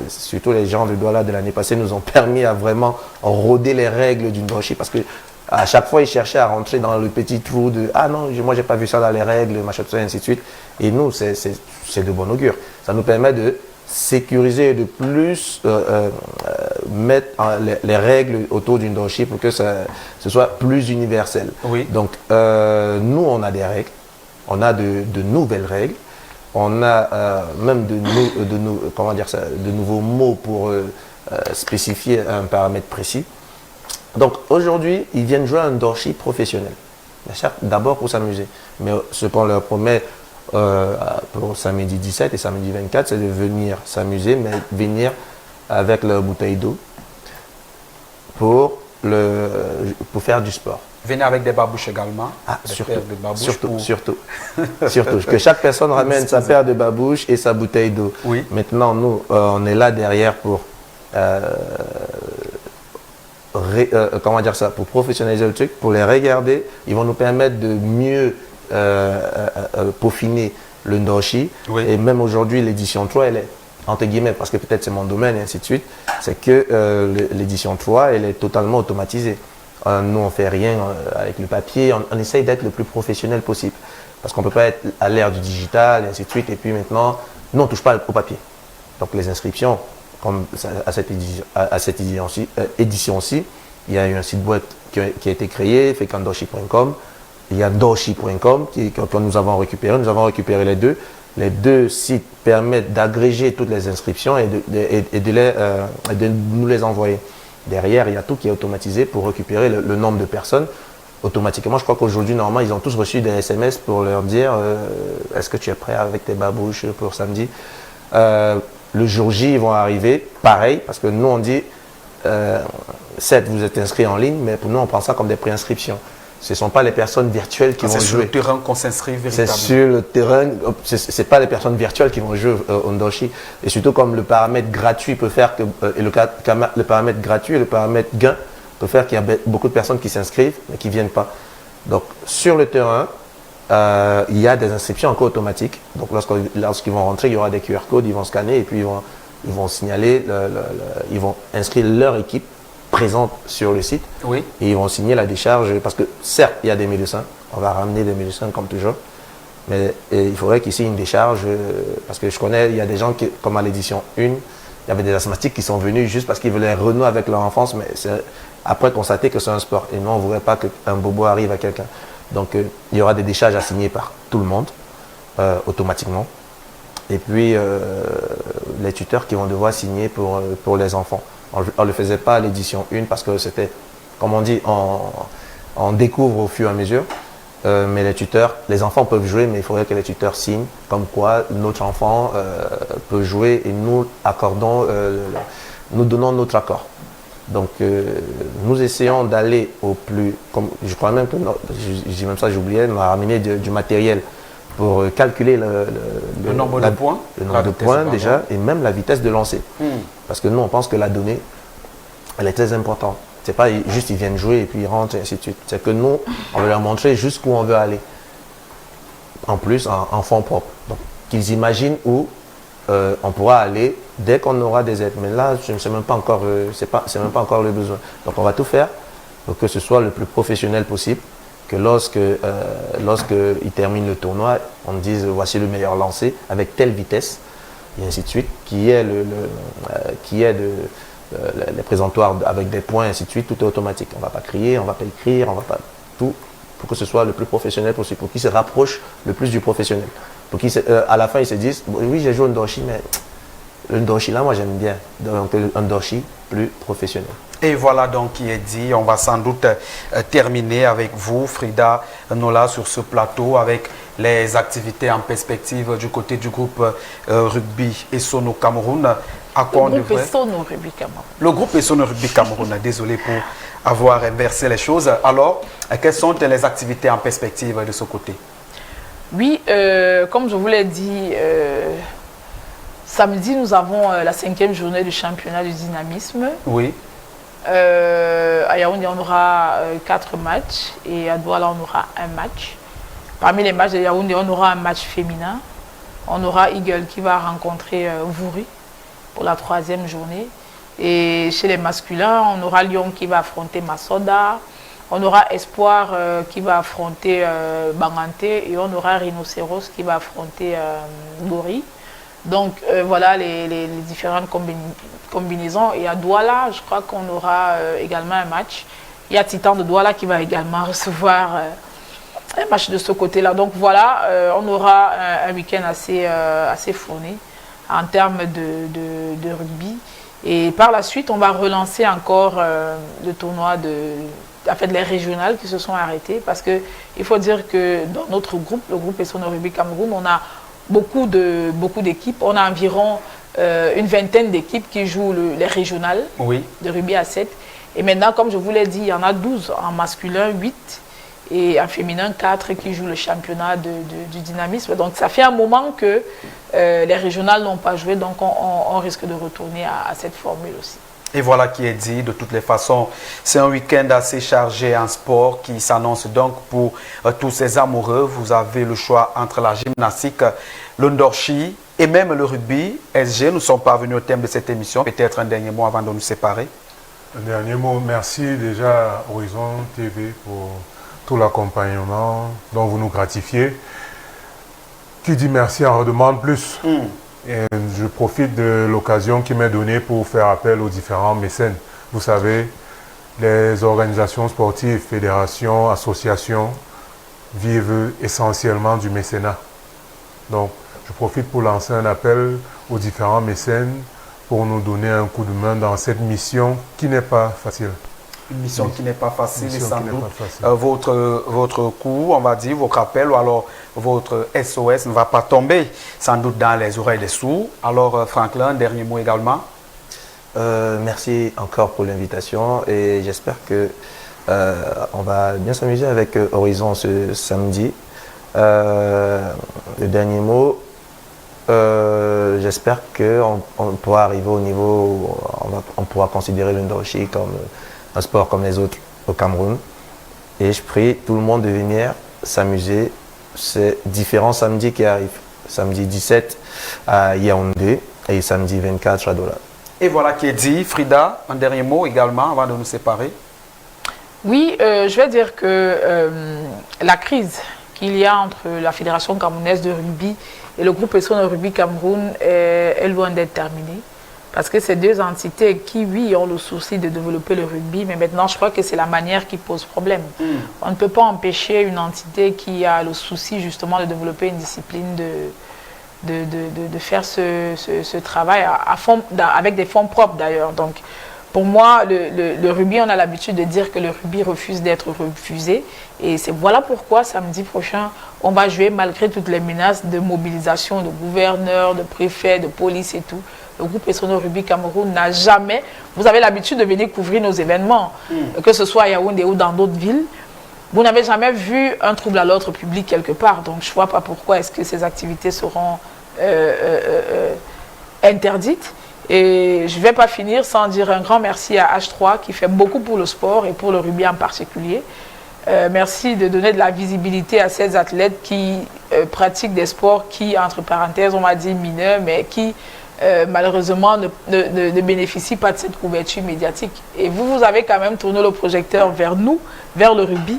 surtout les gens de Douala de l'année passée, nous ont permis à vraiment roder les règles du ndoshi parce que à chaque fois, ils cherchaient à rentrer dans le petit trou de « Ah non, moi, j'ai pas vu ça dans les règles, machin, tout ça, et ainsi de suite. » Et nous, c'est de bon augure. Ça nous permet de sécuriser et de plus mettre les règles autour du ndoshi pour que ce soit plus universel. Oui. Donc, nous, on a des règles. On a de nouvelles règles. On a même de nouveaux mots pour spécifier un paramètre précis. Donc aujourd'hui, ils viennent jouer un ndoshi professionnel. D'abord pour s'amuser. Mais ce qu'on leur promet pour samedi 17 et samedi 24, c'est de venir s'amuser, mais venir avec leur bouteille d'eau pour faire du sport. Venez avec des babouches également. Ah, surtout. Que chaque personne ramène sa paire de babouches et sa bouteille d'eau. Oui. Maintenant, nous, on est là derrière pour... pour professionnaliser le truc, pour les regarder, ils vont nous permettre de mieux peaufiner le ndoshi. Oui. Et même aujourd'hui, l'édition 3, elle est entre guillemets, parce que peut-être c'est mon domaine et ainsi de suite, c'est que l'édition 3, elle est totalement automatisée. Nous, on ne fait rien avec le papier, on essaye d'être le plus professionnel possible. Parce qu'on ne peut pas être à l'ère du digital et ainsi de suite. Et puis maintenant, nous, on ne touche pas au papier. Donc les inscriptions, comme à cette édition-ci, il y a eu un site web qui a été créé, fekandoshi.com. Il y a doshi.com que nous avons récupéré. Nous avons récupéré les deux. Les deux sites permettent d'agréger toutes les inscriptions et de nous les envoyer. Derrière, il y a tout qui est automatisé pour récupérer le nombre de personnes. Automatiquement, je crois qu'aujourd'hui, normalement, ils ont tous reçu des SMS pour leur dire est-ce que tu es prêt avec tes babouches pour samedi. Le jour J, ils vont arriver, pareil, parce que nous, on dit 7, vous êtes inscrits en ligne, mais pour nous, on prend ça comme des préinscriptions. Ce ne sont pas les personnes virtuelles qui vont jouer. C'est sur le terrain qu'on s'inscrit véritablement. C'est sur le terrain, ce n'est pas les personnes virtuelles qui vont jouer au Ndoshi. Et surtout comme le paramètre gratuit peut faire que, le paramètre gratuit et le paramètre gain peut faire qu'il y a beaucoup de personnes qui s'inscrivent mais qui ne viennent pas. Donc sur le terrain, il y a des inscriptions encore automatiques. Donc lorsqu'ils vont rentrer, il y aura des QR codes, ils vont scanner et puis ils vont signaler, ils vont inscrire leur équipe présente sur le site. Oui. Et ils vont signer la décharge parce que certes il y a des médecins, on va ramener des médecins comme toujours, mais il faudrait qu'ils signent une décharge parce que je connais, il y a des gens qui, comme à l'édition 1, il y avait des asthmatiques qui sont venus juste parce qu'ils voulaient renouer avec leur enfance, mais c'est après constater que c'est un sport et nous on ne voudrait pas qu'un bobo arrive à quelqu'un. Donc il y aura des décharges à signer par tout le monde automatiquement et puis les tuteurs qui vont devoir signer pour les enfants. On ne le faisait pas à l'édition 1 parce que c'était, comme on dit, on découvre au fur et à mesure. Mais les tuteurs, les enfants peuvent jouer, mais il faudrait que les tuteurs signent comme quoi notre enfant peut jouer et nous donnons notre accord. Donc nous essayons d'aller au plus, comme je crois même que, je dis même ça, j'oubliais, on a ramené du matériel pour calculer le nombre de points, déjà, et même la vitesse de lancer. Parce que nous, on pense que la donnée, elle est très importante. Ce n'est pas juste ils viennent jouer et puis ils rentrent et ainsi de suite. C'est que nous, on veut leur montrer jusqu'où on veut aller. En plus, en fonds propres. Donc, qu'ils imaginent où on pourra aller dès qu'on aura des aides. Mais là, je ne sais même pas encore, c'est même pas encore le besoin. Donc, on va tout faire pour que ce soit le plus professionnel possible. Que lorsqu'ils terminent le tournoi, on dise voici le meilleur lancé avec telle vitesse et ainsi de suite, qui est les présentoirs avec des points, ainsi de suite, tout est automatique. On ne va pas crier, on ne va pas écrire, on ne va pas tout, pour que ce soit le plus professionnel possible, pour qu'ils se rapprochent le plus du professionnel. Pour qu'à la fin, ils se disent oui, j'ai joué au Ndoshi, mais le Ndoshi là, moi j'aime bien. Donc un Ndoshi plus professionnel. Et voilà donc qui est dit. On va sans doute terminer avec vous, Frida Nola, sur ce plateau avec les activités en perspective du côté du groupe rugby Essono Cameroun. Le groupe Essono Rugby Cameroun. Le groupe Essono Rugby Cameroun, désolé pour avoir inversé les choses. Alors, quelles sont les activités en perspective de ce côté? Oui, comme je vous l'ai dit, samedi, nous avons la 5e journée du championnat du dynamisme. Oui. À Yaoundé, on aura 4 matchs et à Douala, on aura un match. Parmi les matchs de Yaoundé, on aura un match féminin. On aura Eagle qui va rencontrer Vouri pour la 3e journée. Et chez les masculins, on aura Lyon qui va affronter Massoda. On aura Espoir qui va affronter Banganté. Et on aura Rhinocéros qui va affronter Gori. Donc voilà les différentes combinaisons. Et à Douala, je crois qu'on aura également un match. Il y a Titan de Douala qui va également recevoir un match de ce côté-là. Donc voilà, on aura un week-end assez fourni en termes de rugby. Et par la suite, on va relancer encore le tournoi les régionales qui se sont arrêtées. Parce qu'il faut dire que dans notre groupe, le groupe Essono Rugby Cameroun, on a beaucoup d'équipes. On a environ une vingtaine d'équipes qui jouent les régionales de rugby à 7. Et maintenant, comme je vous l'ai dit, il y en a 12 en masculin, 8 et en féminin 4 qui jouent le championnat du dynamisme. Donc ça fait un moment que les régionales n'ont pas joué, donc on risque de retourner à cette formule aussi. Et voilà qui est dit. De toutes les façons, c'est un week-end assez chargé en sport qui s'annonce donc pour tous ces amoureux. Vous avez le choix entre la gymnastique, le Ndoshi et même le rugby. SG, nous sommes parvenus au thème de cette émission. Peut-être un dernier mot avant de nous séparer. Un dernier mot, merci déjà Horizon TV pour tout l'accompagnement dont vous nous gratifiez. Qui dit merci en redemande plus. Et je profite de l'occasion qui m'est donnée pour faire appel aux différents mécènes. Vous savez, les organisations sportives, fédérations, associations vivent essentiellement du mécénat. Donc, je profite pour lancer un appel aux différents mécènes pour nous donner un coup de main dans cette mission qui n'est pas facile. Une mission qui n'est pas facile et sans doute facile. votre coup, on va dire, votre appel ou alors votre SOS ne va pas tomber sans doute dans les oreilles des sourds. Alors Franklin, dernier mot également. Merci encore pour l'invitation et j'espère que on va bien s'amuser avec Horizon ce samedi. Le dernier mot, j'espère qu'on pourra arriver au niveau où on pourra considérer le Ndorchi comme un sport comme les autres au Cameroun. Et je prie tout le monde de venir s'amuser. C'est différents samedis qui arrivent. Samedi 17 à Yaoundé et samedi 24 à Douala. Et voilà qui est dit. Frida, un dernier mot également avant de nous séparer. Oui, je vais dire que la crise qu'il y a entre la Fédération camerounaise de rugby et le groupe ESSO de rugby Cameroun est loin d'être terminée. Parce que c'est deux entités qui, oui, ont le souci de développer le rugby, mais maintenant, je crois que c'est la manière qui pose problème. On ne peut pas empêcher une entité qui a le souci, justement, de développer une discipline de faire ce travail à fond, avec des fonds propres, d'ailleurs. Donc, pour moi, le rugby, on a l'habitude de dire que le rugby refuse d'être refusé. Et voilà pourquoi, samedi prochain, on va jouer, malgré toutes les menaces de mobilisation de gouverneurs, de préfets, de police et tout. Le groupe ESSO Rugby Cameroun n'a jamais... Vous avez l'habitude de venir couvrir nos événements, que ce soit à Yaoundé ou dans d'autres villes. Vous n'avez jamais vu un trouble à l'ordre public quelque part. Donc, je ne vois pas pourquoi est-ce que ces activités seront interdites. Et je ne vais pas finir sans dire un grand merci à H3 qui fait beaucoup pour le sport et pour le rugby en particulier. Merci de donner de la visibilité à ces athlètes qui pratiquent des sports qui, entre parenthèses, on va dire mineurs, mais qui... malheureusement ne bénéficie pas de cette couverture médiatique. Et vous avez quand même tourné le projecteur vers nous, vers le rugby.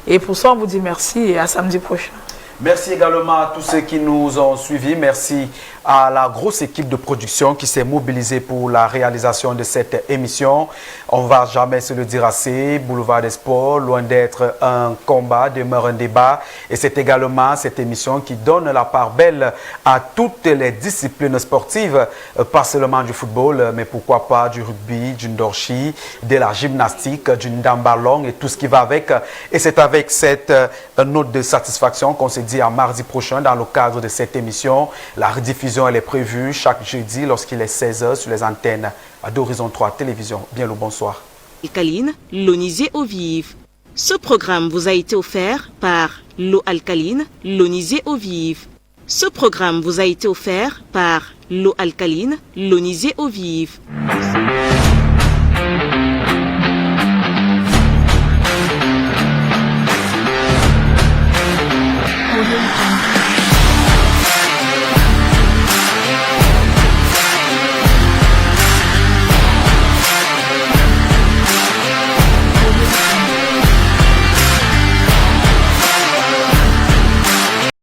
Et pour ça, on vous dit merci et à samedi prochain. Merci également à tous ceux qui nous ont suivis. Merci à la grosse équipe de production qui s'est mobilisée pour la réalisation de cette émission. On ne va jamais se le dire assez. Boulevard des Sports, loin d'être un combat, demeure un débat. Et c'est également cette émission qui donne la part belle à toutes les disciplines sportives, pas seulement du football, mais pourquoi pas du rugby, du ndorchi, de la gymnastique, du ndambalong et tout ce qui va avec. Et c'est avec cette note de satisfaction qu'on se dit à mardi prochain dans le cadre de cette émission. La rediffusion elle est prévue chaque jeudi lorsqu'il est 16h sur les antennes d'Horizon 3 Télévision. Bien le bonsoir. Alcaline, l'onisé eau vive. Ce programme vous a été offert par l'eau alcaline, l'onisé eau vive. Ce programme vous a été offert par l'eau alcaline, l'onisé eau vive.